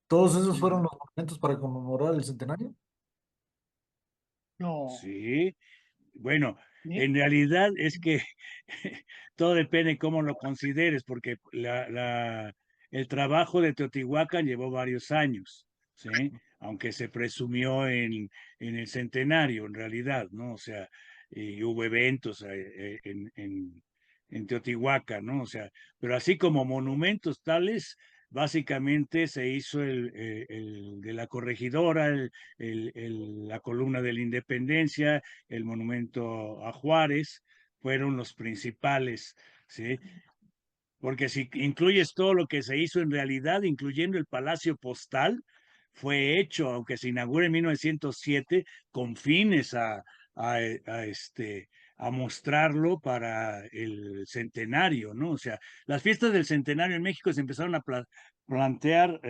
Todos esos Sí, fueron los monumentos para conmemorar el centenario. No, sí. Bueno, ni- en realidad es que todo depende cómo lo consideres, porque el trabajo de Teotihuacán llevó varios años, ¿sí? Aunque se presumió en el centenario, en realidad, ¿no? O sea, y hubo eventos en Teotihuacán, ¿no? O sea, pero así como monumentos tales, básicamente se hizo el de la corregidora, la columna de la Independencia, el monumento a Juárez, fueron los principales, ¿sí? Porque si incluyes todo lo que se hizo en realidad, incluyendo el Palacio Postal, fue hecho, aunque se inaugura en 1907, con fines a, a este, a mostrarlo para el centenario, ¿no? O sea, las fiestas del centenario en México se empezaron a plantear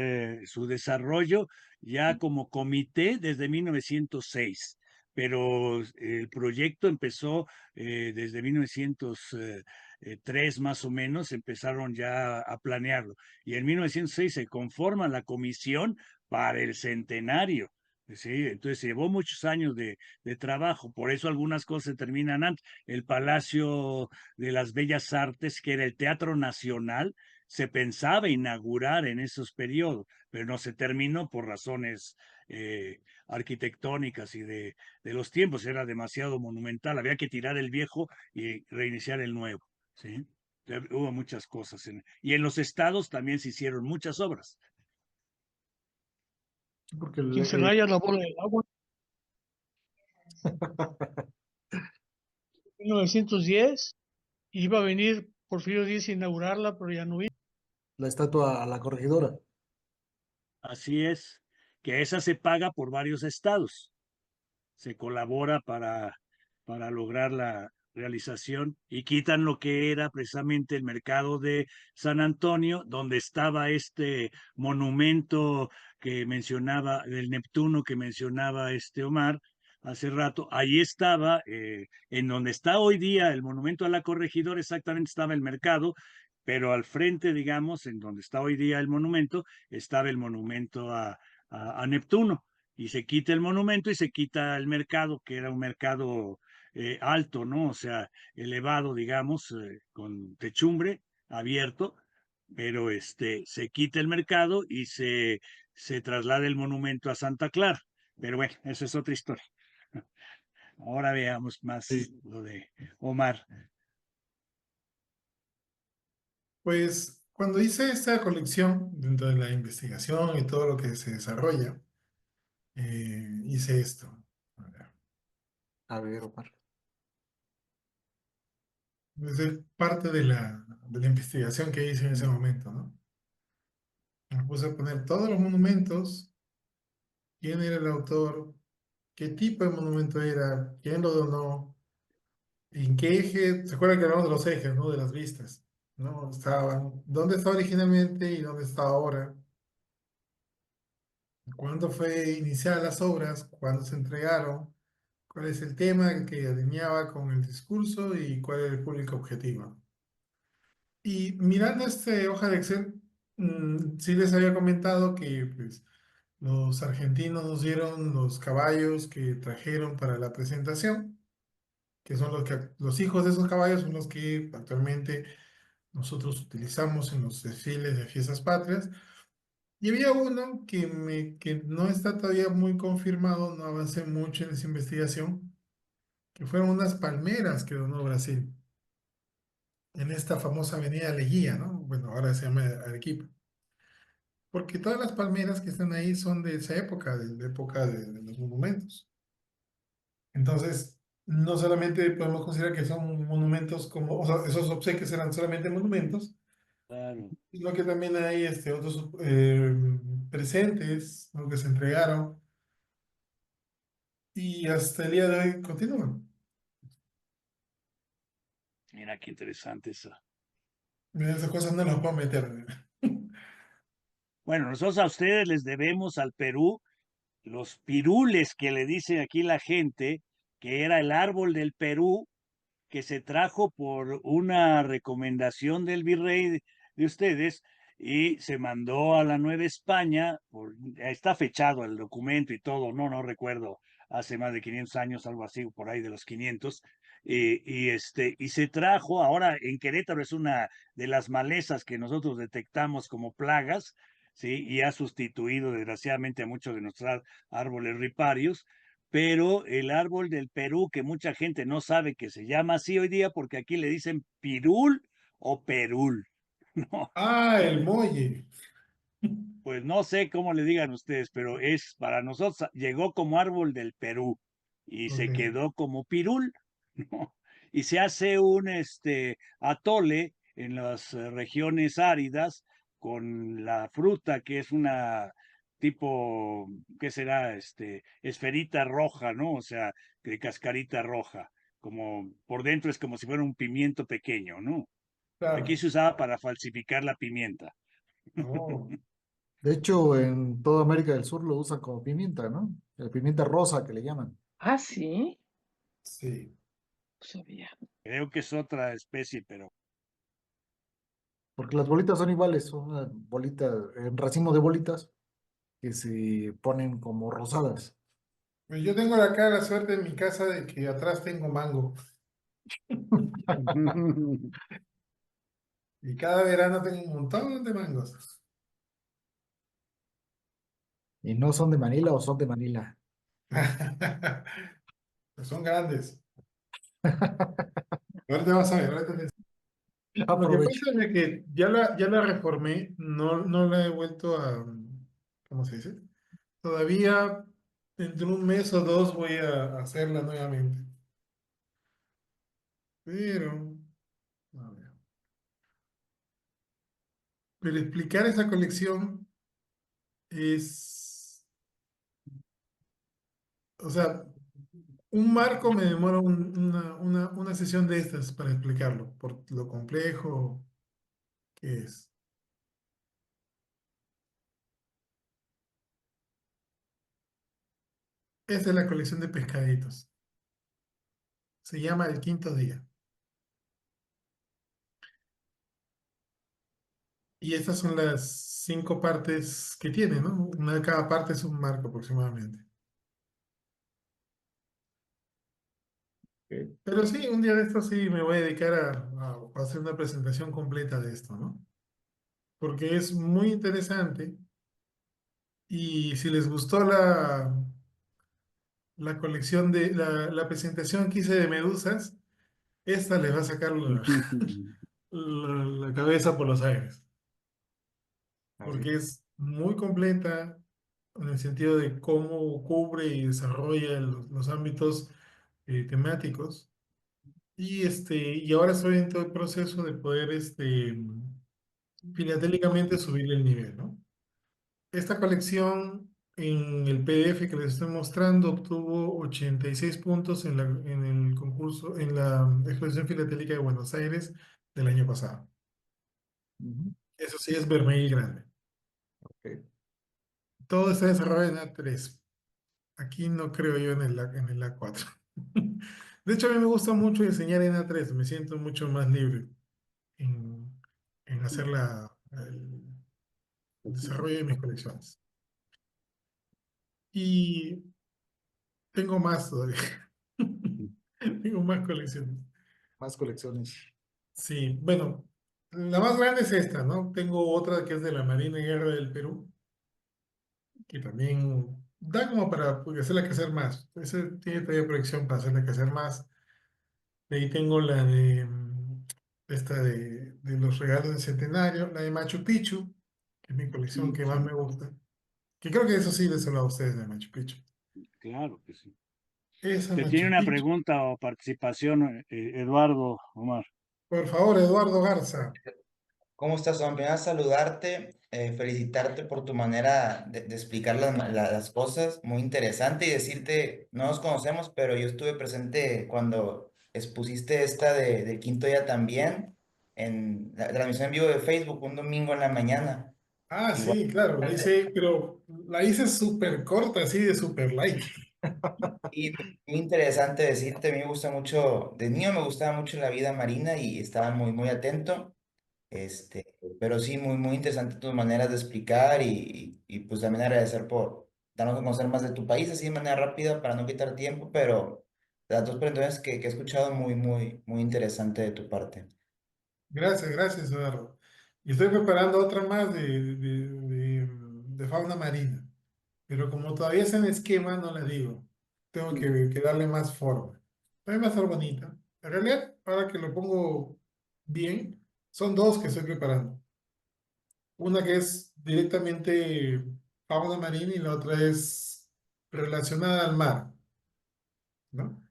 su desarrollo ya como comité desde 1906, pero el proyecto empezó desde 1903 más o menos, empezaron ya a planearlo. Y en 1906 se conforma la comisión para el centenario. Sí, entonces llevó muchos años de trabajo, por eso algunas cosas se terminan antes. El Palacio de las Bellas Artes, que era el Teatro Nacional, se pensaba inaugurar en esos periodos, pero no se terminó por razones arquitectónicas y de los tiempos. Era demasiado monumental, había que tirar el viejo y reiniciar el nuevo, ¿sí? Hubo muchas cosas. Y en los estados también se hicieron muchas obras. Porque En Celaya la bola del agua, 1910, iba a venir Porfirio Díaz a inaugurarla, pero ya no vino. la estatua a la corregidora. Así es, que esa se paga por varios estados. Se colabora para lograr la realización y quitan lo que era precisamente el mercado de San Antonio, donde estaba este monumento que mencionaba, del Neptuno que mencionaba este Omar hace rato. Ahí estaba, en donde está hoy día el monumento a la corregidora, exactamente estaba el mercado, pero al frente, digamos, en donde está hoy día el monumento, estaba el monumento a Neptuno. Y se quita el monumento y se quita el mercado, que era un mercado alto, ¿no? O sea, elevado, digamos, con techumbre abierto, pero se quita el mercado y se traslada el monumento a Santa Clara. Pero bueno, esa es otra historia. Ahora veamos más Sí. lo de Omar. Pues cuando hice esta colección, dentro de la investigación y todo lo que se desarrolla, hice esto. A ver, A ver, Omar. es parte de la investigación que hice en ese momento, ¿no? Me puse a poner todos los monumentos, quién era el autor, qué tipo de monumento era, quién lo donó, en qué eje, ¿se acuerdan que hablamos de los ejes, ¿no? De las vistas, ¿no? Estaban, ¿dónde está originalmente y dónde está ahora? ¿Cuándo fue iniciadas las obras? ¿Cuándo se entregaron? ¿Cuál es el tema que alineaba con el discurso y cuál era el público objetivo? Y mirando esta hoja de Excel, sí les había comentado que pues, los argentinos nos dieron los caballos que trajeron para la presentación, que son los hijos de esos caballos son los que actualmente nosotros utilizamos en los desfiles de fiestas patrias. Y había uno que no está todavía muy confirmado, no avancé mucho en esa investigación, que fueron unas palmeras que donó Brasil en esta famosa avenida Leguía, ¿no? Bueno, ahora se llama Arequipa. Porque todas las palmeras que están ahí son de esa época, de la época de los monumentos. Entonces, no solamente podemos considerar que son monumentos como, o sea, esos obsequios eran solamente monumentos, Claro. sino que también hay otros presentes, ¿no? Que se entregaron y hasta el día de hoy continúan. Mira qué interesante eso. Mira, esas cosas no las puedo meter. Bueno, nosotros a ustedes les debemos al Perú los pirules que le dice aquí la gente, que era el árbol del Perú, que se trajo por una recomendación del virrey de ustedes y se mandó a la Nueva España, está fechado el documento y todo, no recuerdo, hace más de 500 años, algo así, por ahí de los 500, y se trajo, ahora en Querétaro es una de las malezas que nosotros detectamos como plagas, ¿sí? Y ha sustituido desgraciadamente a muchos de nuestros árboles riparios, pero el árbol del Perú, que mucha gente no sabe que se llama así hoy día, porque aquí le dicen pirul o perul, ¿no? Ah, el muelle. Pues no sé cómo le digan ustedes, pero es para nosotros, llegó como árbol del Perú y Ok. se quedó como pirul, ¿no? Y se hace un atole en las regiones áridas con la fruta, que es una tipo, ¿qué será? Esferita roja, ¿no? O sea, de cascarita roja, como por dentro es como si fuera un pimiento pequeño, ¿no? Aquí Claro. se usaba para falsificar la pimienta. Oh, De hecho, en toda América del Sur lo usan como pimienta, ¿no? La pimienta rosa que le llaman. Ah, sí, sí. no sabía. Creo que es otra especie, pero Porque las bolitas son iguales, son una bolita, en racimo de bolitas que se ponen como rosadas. Pues yo tengo acá la suerte en mi casa de que atrás tengo mango. Y cada verano tengo un montón de mangos. ¿Y no son de Manila o son de Manila? Son grandes. Ahorita vas a ver, lo que Aprovecho. pasa es que ya la reformé, no la he vuelto a, ¿cómo se dice? Todavía entre un mes o dos voy a hacerla nuevamente. Pero, a ver. Pero explicar esa colección es, o sea, un marco me demora una sesión de estas para explicarlo, por lo complejo que es. Esta es la colección de pescaditos. Se llama El Quinto Día. Y estas son las 5 partes que tiene, ¿no? Una de cada parte es un marco aproximadamente. Ok. Pero sí, un día de esto sí me voy a dedicar a hacer una presentación completa de esto, ¿no? Porque es muy interesante y si les gustó la colección la presentación que hice de medusas, esta les va a sacar la cabeza por los aires, A ver. porque es muy completa en el sentido de cómo cubre y desarrolla los ámbitos temáticos. Y ahora estoy en todo el proceso de poder filatélicamente subir el nivel, ¿no? Esta colección en el PDF que les estoy mostrando obtuvo 86 puntos en el concurso, en la exposición filatélica de Buenos Aires del año pasado. Ujú. Eso sí es vermelho y grande. Ok. Todo está desarrollado en A3. Aquí no creo yo en el A4. De hecho, a mí me gusta mucho enseñar en A3. Me siento mucho más libre en, en hacer el desarrollo de mis colecciones. Y tengo más todavía. Tengo más colecciones. Más colecciones. Sí, bueno, la más grande es esta, ¿no? Tengo otra que es de la Marina de Guerra del Perú, que también da como para pues, hacerla crecer más. Ese tiene todavía proyección para hacerla crecer más. De ahí tengo la de esta de los regalos del centenario, la de Machu Picchu, que es mi colección que más me gusta. Que creo que eso sí les he hablado a ustedes de Machu Picchu. Claro que sí. Esa Te tiene Machu una Picchu. pregunta o participación, Eduardo Omar. Por favor, Eduardo Garza. ¿Cómo estás, Juan? Primero saludarte, felicitarte por tu manera de explicar las cosas, muy interesante, y decirte, no nos conocemos, pero yo estuve presente cuando expusiste esta del quinto día también, en la transmisión en vivo de Facebook, un domingo en la mañana. Ah, Igual, sí, claro, la hice, pero la hice súper corta, así de súper like. y muy interesante decirte, a mí me gusta mucho, de niño me gustaba mucho la vida marina y estaba muy, muy atento. Pero sí, muy, muy interesante tus maneras de explicar y pues también agradecer por darnos a conocer más de tu país así de manera rápida para no quitar tiempo, pero las dos presentaciones que he escuchado muy, muy, muy interesante de tu parte. Gracias, gracias, Eduardo. Y estoy preparando otra más de fauna marina, pero como todavía es en esquema, no la digo. Tengo que darle más forma. También va a estar bonita. En realidad, ahora que lo pongo bien, son dos que estoy preparando. Una que es directamente fauna marina y la otra es relacionada al mar, ¿no?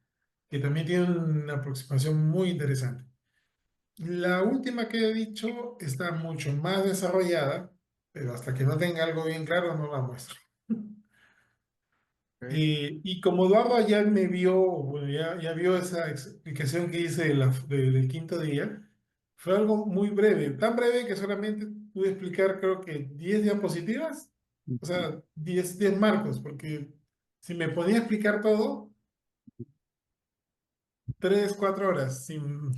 Que también tiene una aproximación muy interesante. La última que he dicho está mucho más desarrollada, pero hasta que no tenga algo bien claro no la muestro. Ok. Y como Eduardo ayer me vio, bueno, ya vio esa explicación que hice del quinto día, fue algo muy breve, tan breve que solamente pude explicar creo que 10 diapositivas, o sea, 10 marcos, porque si me ponía a explicar todo, 3 4 horas sin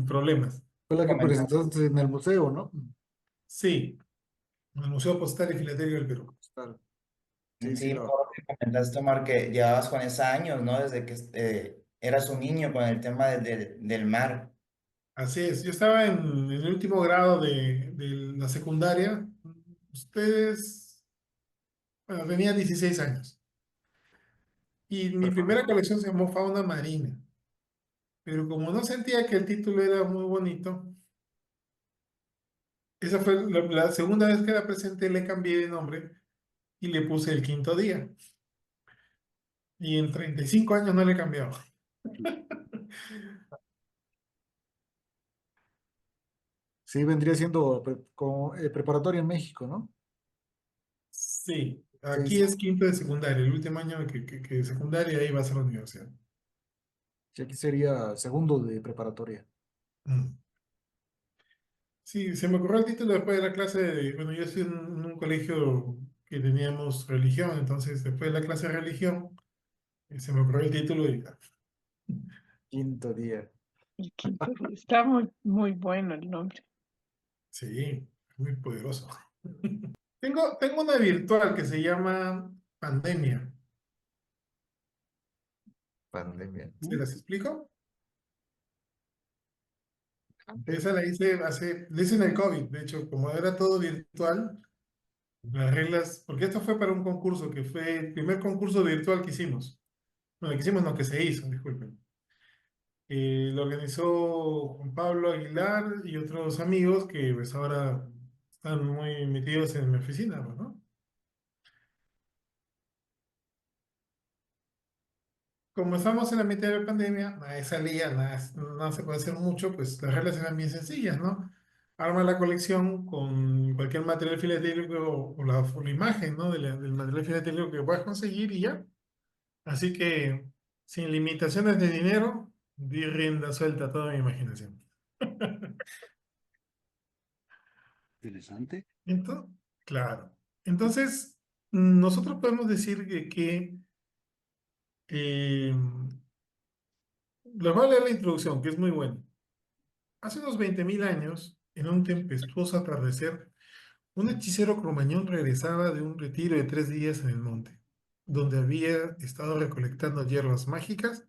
problemas. Fue la que Comentar, presentaste en el museo, ¿no? Sí, en el Museo Postal y Filatería del Perú. Claro. Sí, sí, sí, lo. por lo que comentaste, Omar, que llevabas con esa años, ¿no? Desde que eras un niño con el tema del mar. Así es, yo estaba en el último grado de la secundaria. Ustedes, bueno, tenían 16 años. Y mi primera colección se llamó Fauna Marina. Pero como no sentía que el título era muy bonito, esa fue la segunda vez que la presenté, le cambié de nombre y le puse El Quinto Día. Y en 35 años no le he cambiado. Sí, vendría siendo preparatoria en México, ¿no? Sí, Sí, aquí sí, es quinto de secundaria, el último año que de secundaria ahí va a ser la universidad. sí, aquí sería segundo de preparatoria. Mm. Sí, se me ocurrió el título después de la clase de, bueno, yo estoy en un colegio que teníamos religión, entonces después de la clase de religión se me ocurrió el título y Quinto día. El quinto día. Está muy, muy bueno el nombre. sí, muy poderoso. Tengo una virtual que se llama Pandemia. Pandemia. ¿Se las explico? Antes, Esa la hice le hice en el COVID, de hecho, como era todo virtual, las reglas, porque esto fue para un concurso que fue el primer concurso virtual que hicimos. Bueno, que hicimos, no, que se hizo, disculpen. Lo organizó Juan Pablo Aguilar y otros amigos que pues ahora están muy metidos en mi oficina, pues, ¿no? Como estamos en la mitad de la pandemia, nadie salía, no se puede hacer mucho, pues las reglas eran bien sencillas, ¿no? Arma la colección con cualquier material filatélico o la imagen, ¿no? Del material filatélico que puedas conseguir y ya. Así que, sin limitaciones de dinero, di rienda suelta a toda mi imaginación. Interesante. Entonces, claro. Entonces, nosotros podemos decir que eh, les voy a leer la introducción, que es muy buena. Hace unos 20.000 años, en un tempestuoso atardecer, un hechicero cromañón regresaba de un retiro de 3 días en el monte, donde había estado recolectando hierbas mágicas,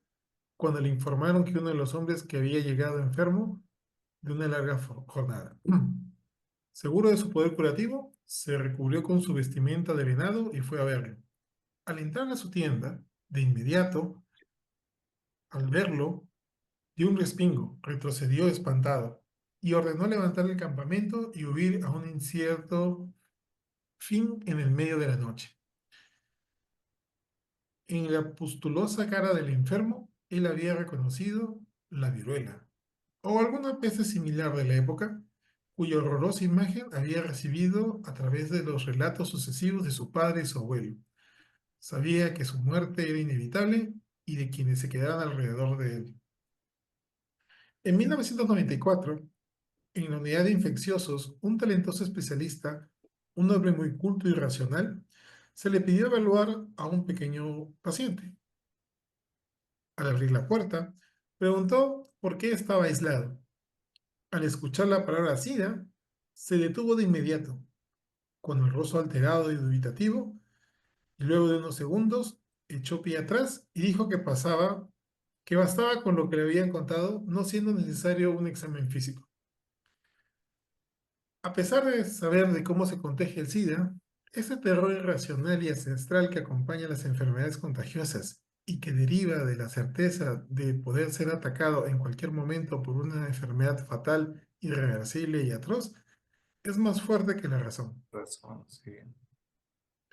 cuando le informaron que uno de los hombres que había llegado enfermo de una larga jornada. Seguro de su poder curativo, se recubrió con su vestimenta de venado y fue a verlo. Al entrar a su tienda, de inmediato, al verlo, dio un respingo, retrocedió espantado y ordenó levantar el campamento y huir a un incierto fin en el medio de la noche. En la pustulosa cara del enfermo, él había reconocido la viruela, o alguna peste similar de la época, cuya horrorosa imagen había recibido a través de los relatos sucesivos de su padre y su abuelo. Sabía que su muerte era inevitable y de quienes se quedaban alrededor de él. En 1994, en la unidad de infecciosos, un talentoso especialista, un hombre muy culto y racional, se le pidió evaluar a un pequeño paciente. Al abrir la puerta, preguntó por qué estaba aislado. Al escuchar la palabra SIDA, se detuvo de inmediato, con el rostro alterado y dubitativo, y luego de unos segundos echó pie atrás y dijo que bastaba con lo que le habían contado, no siendo necesario un examen físico. A pesar de saber de cómo se contagia el SIDA, ese terror irracional y ancestral que acompaña las enfermedades contagiosas y que deriva de la certeza de poder ser atacado en cualquier momento por una enfermedad fatal, irreversible y atroz, es más fuerte que la razón. razón, sí.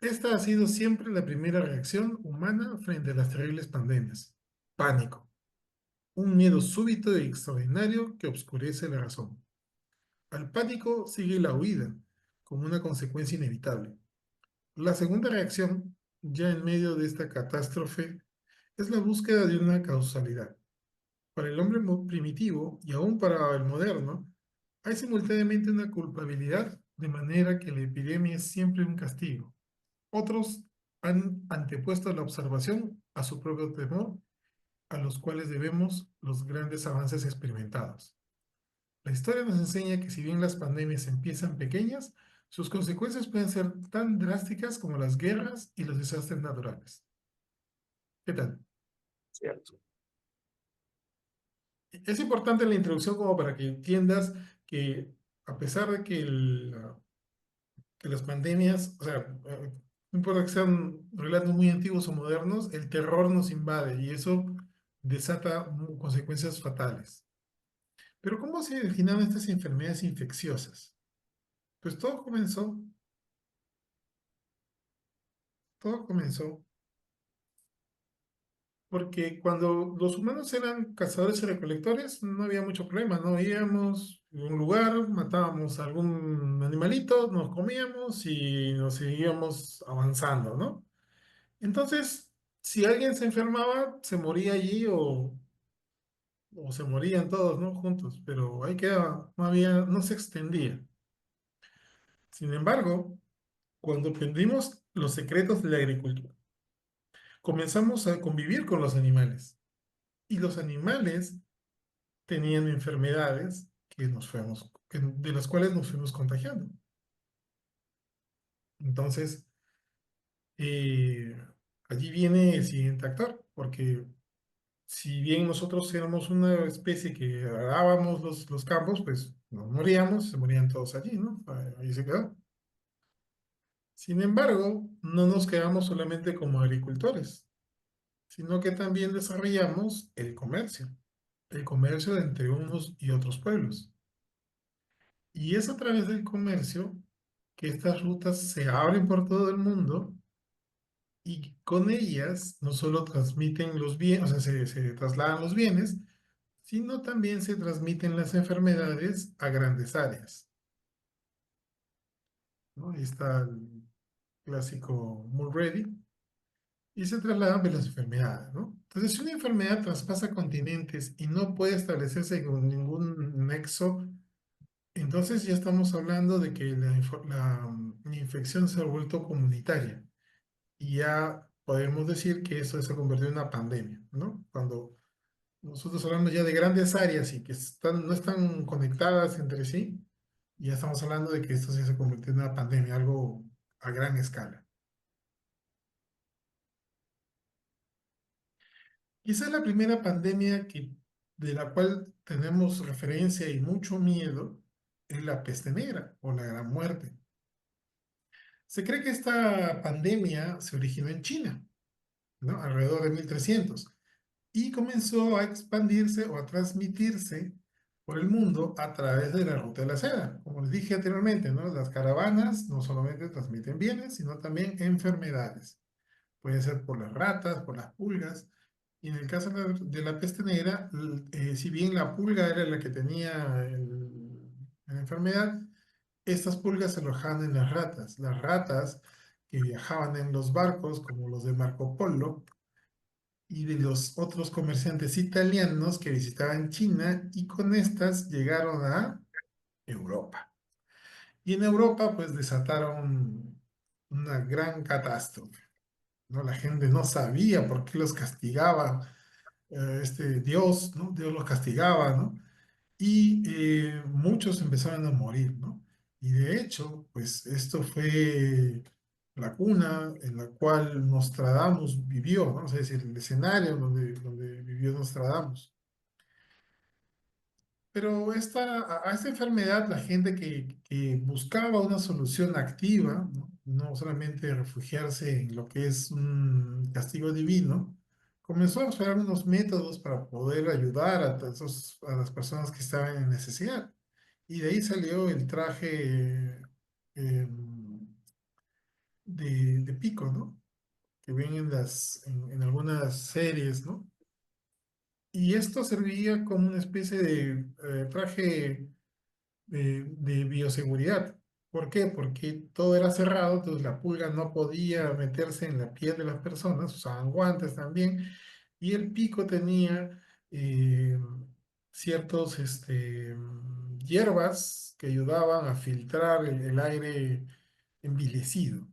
Esta ha sido siempre la primera reacción humana frente a las terribles pandemias. Pánico. Un miedo súbito y extraordinario que obscurece la razón. Al pánico sigue la huida, como una consecuencia inevitable. La segunda reacción, ya en medio de esta catástrofe, es la búsqueda de una causalidad. Para el hombre primitivo y aún para el moderno, hay simultáneamente una culpabilidad, de manera que la epidemia es siempre un castigo. Otros han antepuesto la observación a su propio temor, a los cuales debemos los grandes avances experimentados. La historia nos enseña que si bien las pandemias empiezan pequeñas, sus consecuencias pueden ser tan drásticas como las guerras y los desastres naturales. ¿Qué tal? Cierto. Es importante la introducción como para que entiendas que a pesar de que, que las pandemias, o sea, no importa que sean relatos muy antiguos o modernos, el terror nos invade y eso desata consecuencias fatales. Pero ¿cómo se originan estas enfermedades infecciosas? Pues todo comenzó porque cuando los humanos eran cazadores y recolectores, no había mucho problema, ¿no? Íbamos a un lugar, matábamos a algún animalito, nos comíamos y nos seguíamos avanzando, ¿no? Entonces, si alguien se enfermaba, se moría allí o se morían todos, ¿no? Juntos, pero ahí quedaba, no se extendía. Sin embargo, cuando aprendimos los secretos de la agricultura, comenzamos a convivir con los animales y los animales tenían enfermedades de las cuales nos fuimos contagiando. Entonces, eh, allí viene el siguiente actor, porque si bien nosotros éramos una especie que arábamos los campos, pues nos moríamos, se morían todos allí, ¿no? Ahí se quedó. Sin embargo, no nos quedamos solamente como agricultores, sino que también desarrollamos el comercio entre unos y otros pueblos. Y es a través del comercio que estas rutas se abren por todo el mundo y con ellas no solo transmiten los bienes, o sea, se trasladan los bienes, sino también se transmiten las enfermedades a grandes áreas, ¿no? Ahí está el clásico Mulready y se trasladan pues, las enfermedades, ¿no? Entonces, si una enfermedad traspasa continentes y no puede establecerse con ningún nexo, entonces ya estamos hablando de que la infección se ha vuelto comunitaria y ya podemos decir que eso se ha convertido en una pandemia, ¿no? Cuando nosotros hablamos ya de grandes áreas y que no están conectadas entre sí, ya estamos hablando de que esto ya se convirtió en una pandemia, algo a gran escala. Quizá la primera pandemia de la cual tenemos referencia y mucho miedo es la peste negra o la Gran Muerte. Se cree que esta pandemia se originó en China, ¿no? Alrededor de 1300 y comenzó a expandirse o a transmitirse por el mundo a través de la ruta de la seda. Como les dije anteriormente, ¿no? Las caravanas no solamente transmiten bienes, sino también enfermedades. Puede ser por las ratas, por las pulgas. Y en el caso de la peste negra, si bien la pulga era la que tenía la enfermedad, estas pulgas se alojaban en las ratas. Las ratas que viajaban en los barcos, como los de Marco Polo, y de los otros comerciantes italianos que visitaban China y con estas llegaron a Europa. Y en Europa pues desataron una gran catástrofe, ¿no? La gente no sabía por qué los castigaba este Dios, ¿no? Dios los castigaba, ¿no? Y muchos empezaron a morir, ¿no? Y de hecho, pues esto fue la cuna en la cual Nostradamus vivió, ¿no? Es decir, el escenario donde vivió Nostradamus. Pero a esta enfermedad, la gente que buscaba una solución activa, ¿no? No solamente refugiarse en lo que es un castigo divino, comenzó a explorar unos métodos para poder ayudar a las personas que estaban en necesidad. Y de ahí salió el traje de pico, ¿no? Que ven en algunas series, ¿no? Y esto servía como una especie de traje de bioseguridad. ¿Por qué? Porque todo era cerrado, entonces la pulga no podía meterse en la piel de las personas, usaban guantes también, y el pico tenía eh, ciertos hierbas que ayudaban a filtrar el aire envilecido.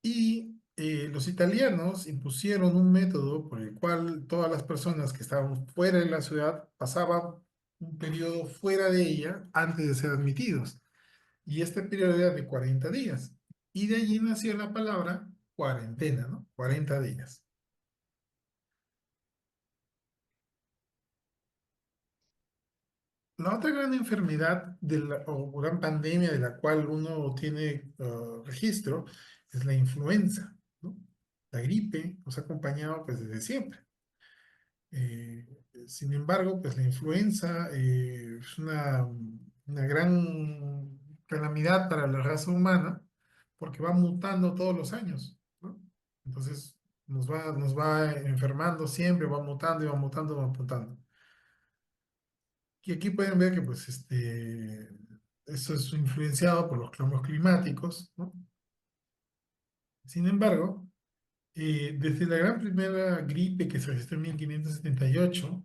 Y los italianos impusieron un método por el cual todas las personas que estaban fuera de la ciudad pasaban un periodo fuera de ella antes de ser admitidos. Y este periodo era de 40 días. Y de allí nació la palabra cuarentena, ¿no? 40 días. La otra gran enfermedad o gran pandemia de la cual uno tiene registro es la influenza, ¿no? La gripe nos ha acompañado pues desde siempre. Eh, Sin embargo, pues la influenza es una gran calamidad para la raza humana porque va mutando todos los años, ¿no? Entonces nos va enfermando siempre, va mutando y va mutando, va mutando. Y aquí pueden ver que pues esto es influenciado por los cambios climáticos, ¿no? Sin embargo, desde la gran primera gripe que se registró en 1578,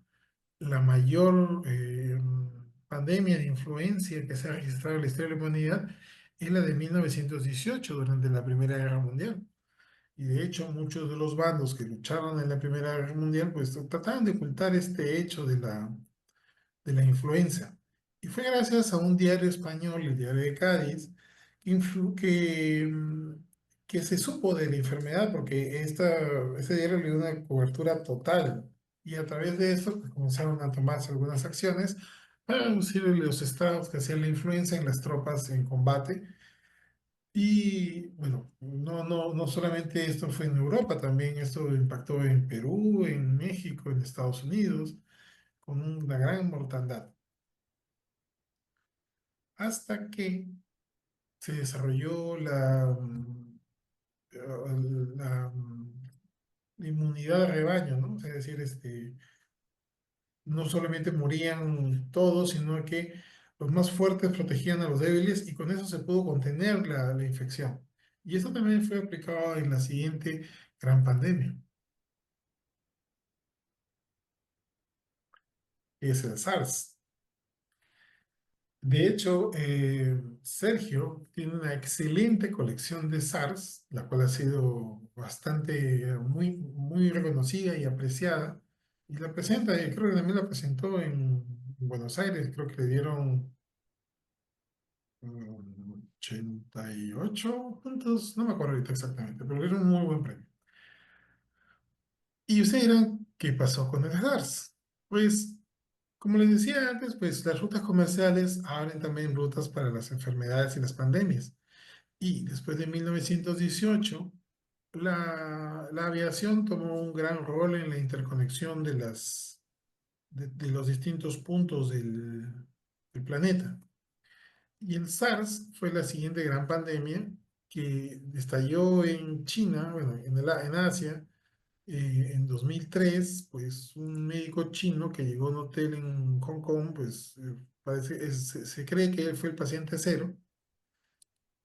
la mayor pandemia de influencia que se ha registrado en la historia de la humanidad es la de 1918, durante la Primera Guerra Mundial. Y de hecho, muchos de los bandos que lucharon en la Primera Guerra Mundial, pues trataban de ocultar este hecho de la influenza. Y fue gracias a un diario español, el Diario de Cádiz, que se supo de la enfermedad, porque este diario le dio una cobertura total. Y a través de esto pues, comenzaron a tomarse algunas acciones para reducir los estragos que hacía la influenza en las tropas en combate. Y bueno, no solamente esto fue en Europa, también esto impactó en Perú, en México, en Estados Unidos, con una gran mortandad. Hasta que se desarrolló la inmunidad de rebaño, ¿no? Es decir, no solamente morían todos, sino que los más fuertes protegían a los débiles y con eso se pudo contener la infección. Y eso también fue aplicado en la siguiente gran pandemia, que es el SARS. De hecho, Sergio tiene una excelente colección de SARS, la cual ha sido muy reconocida y apreciada. Y la presenta, creo que también la presentó en Buenos Aires, creo que le dieron 88 puntos, no me acuerdo ahorita exactamente, pero era un muy buen premio. Y ustedes dirán, ¿qué pasó con el SARS? Pues como les decía antes, pues las rutas comerciales abren también rutas para las enfermedades y las pandemias. Y después de 1918, la aviación tomó un gran rol en la interconexión de los distintos puntos del planeta. Y el SARS fue la siguiente gran pandemia que estalló en China, bueno, en Asia, en 2003, pues un médico chino que llegó a un hotel en Hong Kong, pues se cree que él fue el paciente cero.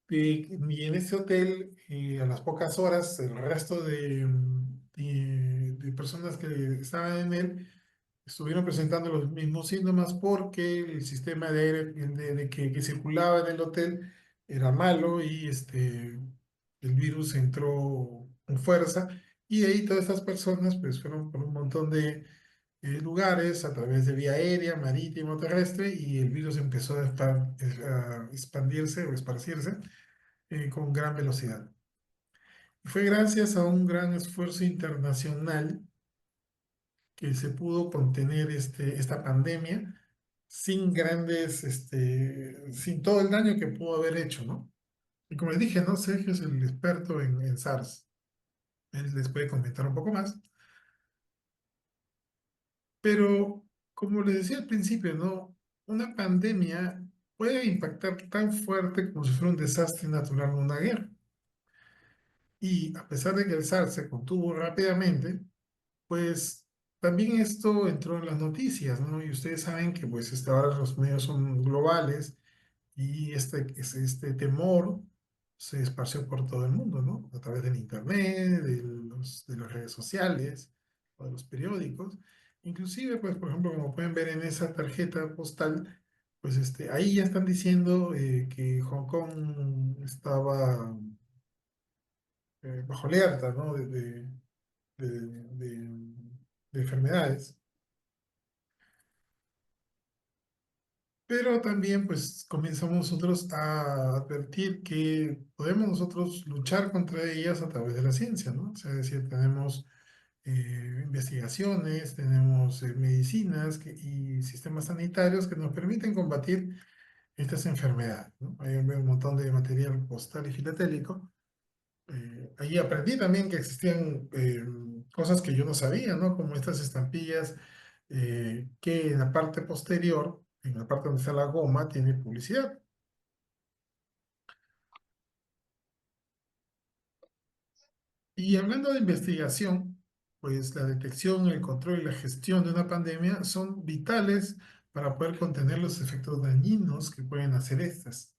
Y en ese hotel, a las pocas horas, el resto de personas que estaban en él estuvieron presentando los mismos síntomas porque el sistema de aire que circulaba en el hotel era malo y el virus entró con fuerza. Y de ahí todas estas personas pues fueron por un montón de lugares a través de vía aérea, marítimo, terrestre y el virus empezó a expandirse o esparcirse con gran velocidad. Y fue gracias a un gran esfuerzo internacional que se pudo contener esta pandemia sin todo el daño que pudo haber hecho, ¿no? Y como les dije, ¿no? Sergio es el experto en SARS. Él les puede comentar un poco más. Pero, como les decía al principio, ¿no? Una pandemia puede impactar tan fuerte como si fuera un desastre natural o una guerra. Y a pesar de que el SARS se contuvo rápidamente, pues también esto entró en las noticias, ¿no? Y ustedes saben que pues ahora los medios son globales y este temor se esparció por todo el mundo, ¿no? A través del internet, de las redes sociales o de los periódicos. Inclusive, pues, por ejemplo, como pueden ver en esa tarjeta postal, pues ahí ya están diciendo que Hong Kong estaba bajo alerta, ¿no? de, de- de enfermedades. Pero también pues comenzamos nosotros a advertir que podemos nosotros luchar contra ellas a través de la ciencia, ¿no? O sea, es decir, tenemos investigaciones, tenemos medicinas y sistemas sanitarios que nos permiten combatir estas enfermedades, ¿no? Hay un montón de material postal y filatélico. Ahí aprendí también que existían cosas que yo no sabía, ¿no? Como estas estampillas que en la parte posterior, en la parte donde está la goma, tiene publicidad. Y hablando de investigación, pues la detección, el control y la gestión de una pandemia son vitales para poder contener los efectos dañinos que pueden hacer estas.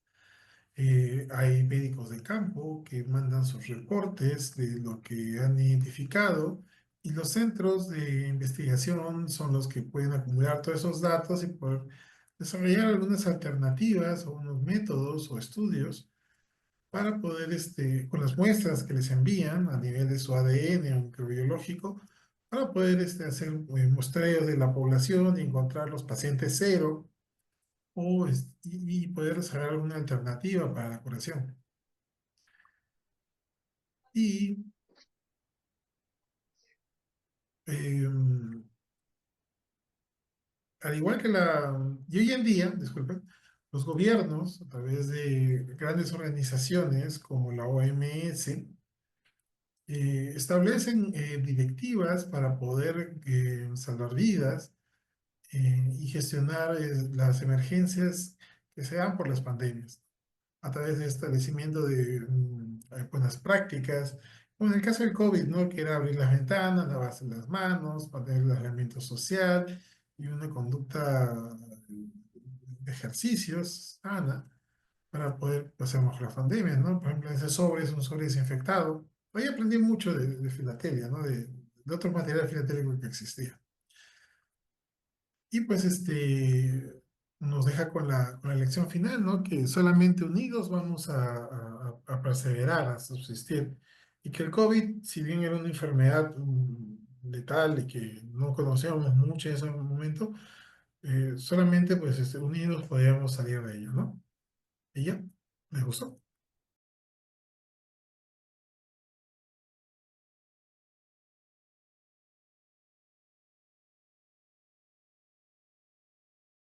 Hay médicos de campo que mandan sus reportes de lo que han identificado y los centros de investigación son los que pueden acumular todos esos datos y poder desarrollar algunas alternativas o unos métodos o estudios para poder, con las muestras que les envían a nivel de su ADN o microbiológico, para poder hacer muestreos de la población y encontrar los pacientes cero y poder desarrollar alguna alternativa para la curación. Y em, al igual que y hoy en día, disculpen, los gobiernos, a través de grandes organizaciones como la OMS, establecen directivas para poder salvar vidas y gestionar las emergencias que se dan por las pandemias a través de establecimiento de buenas prácticas, como en el caso del COVID, ¿no? Que era abrir las ventanas, lavarse las manos, mantener el aislamiento social y una conducta de ejercicios sana para poder pasar mejor la pandemia, ¿no? Por ejemplo, ese sobre es un sobre desinfectado. Hoy aprendí mucho de filatelia, ¿no? De otro material filatélico que existía. Y pues nos deja con la lección final, ¿no? Que solamente unidos vamos a perseverar, a subsistir. Y que el COVID, si bien era una enfermedad letal y que no conocíamos mucho en ese momento, solamente pues unidos podíamos salir de ello, ¿no? ¿Y ya? ¿Les gustó?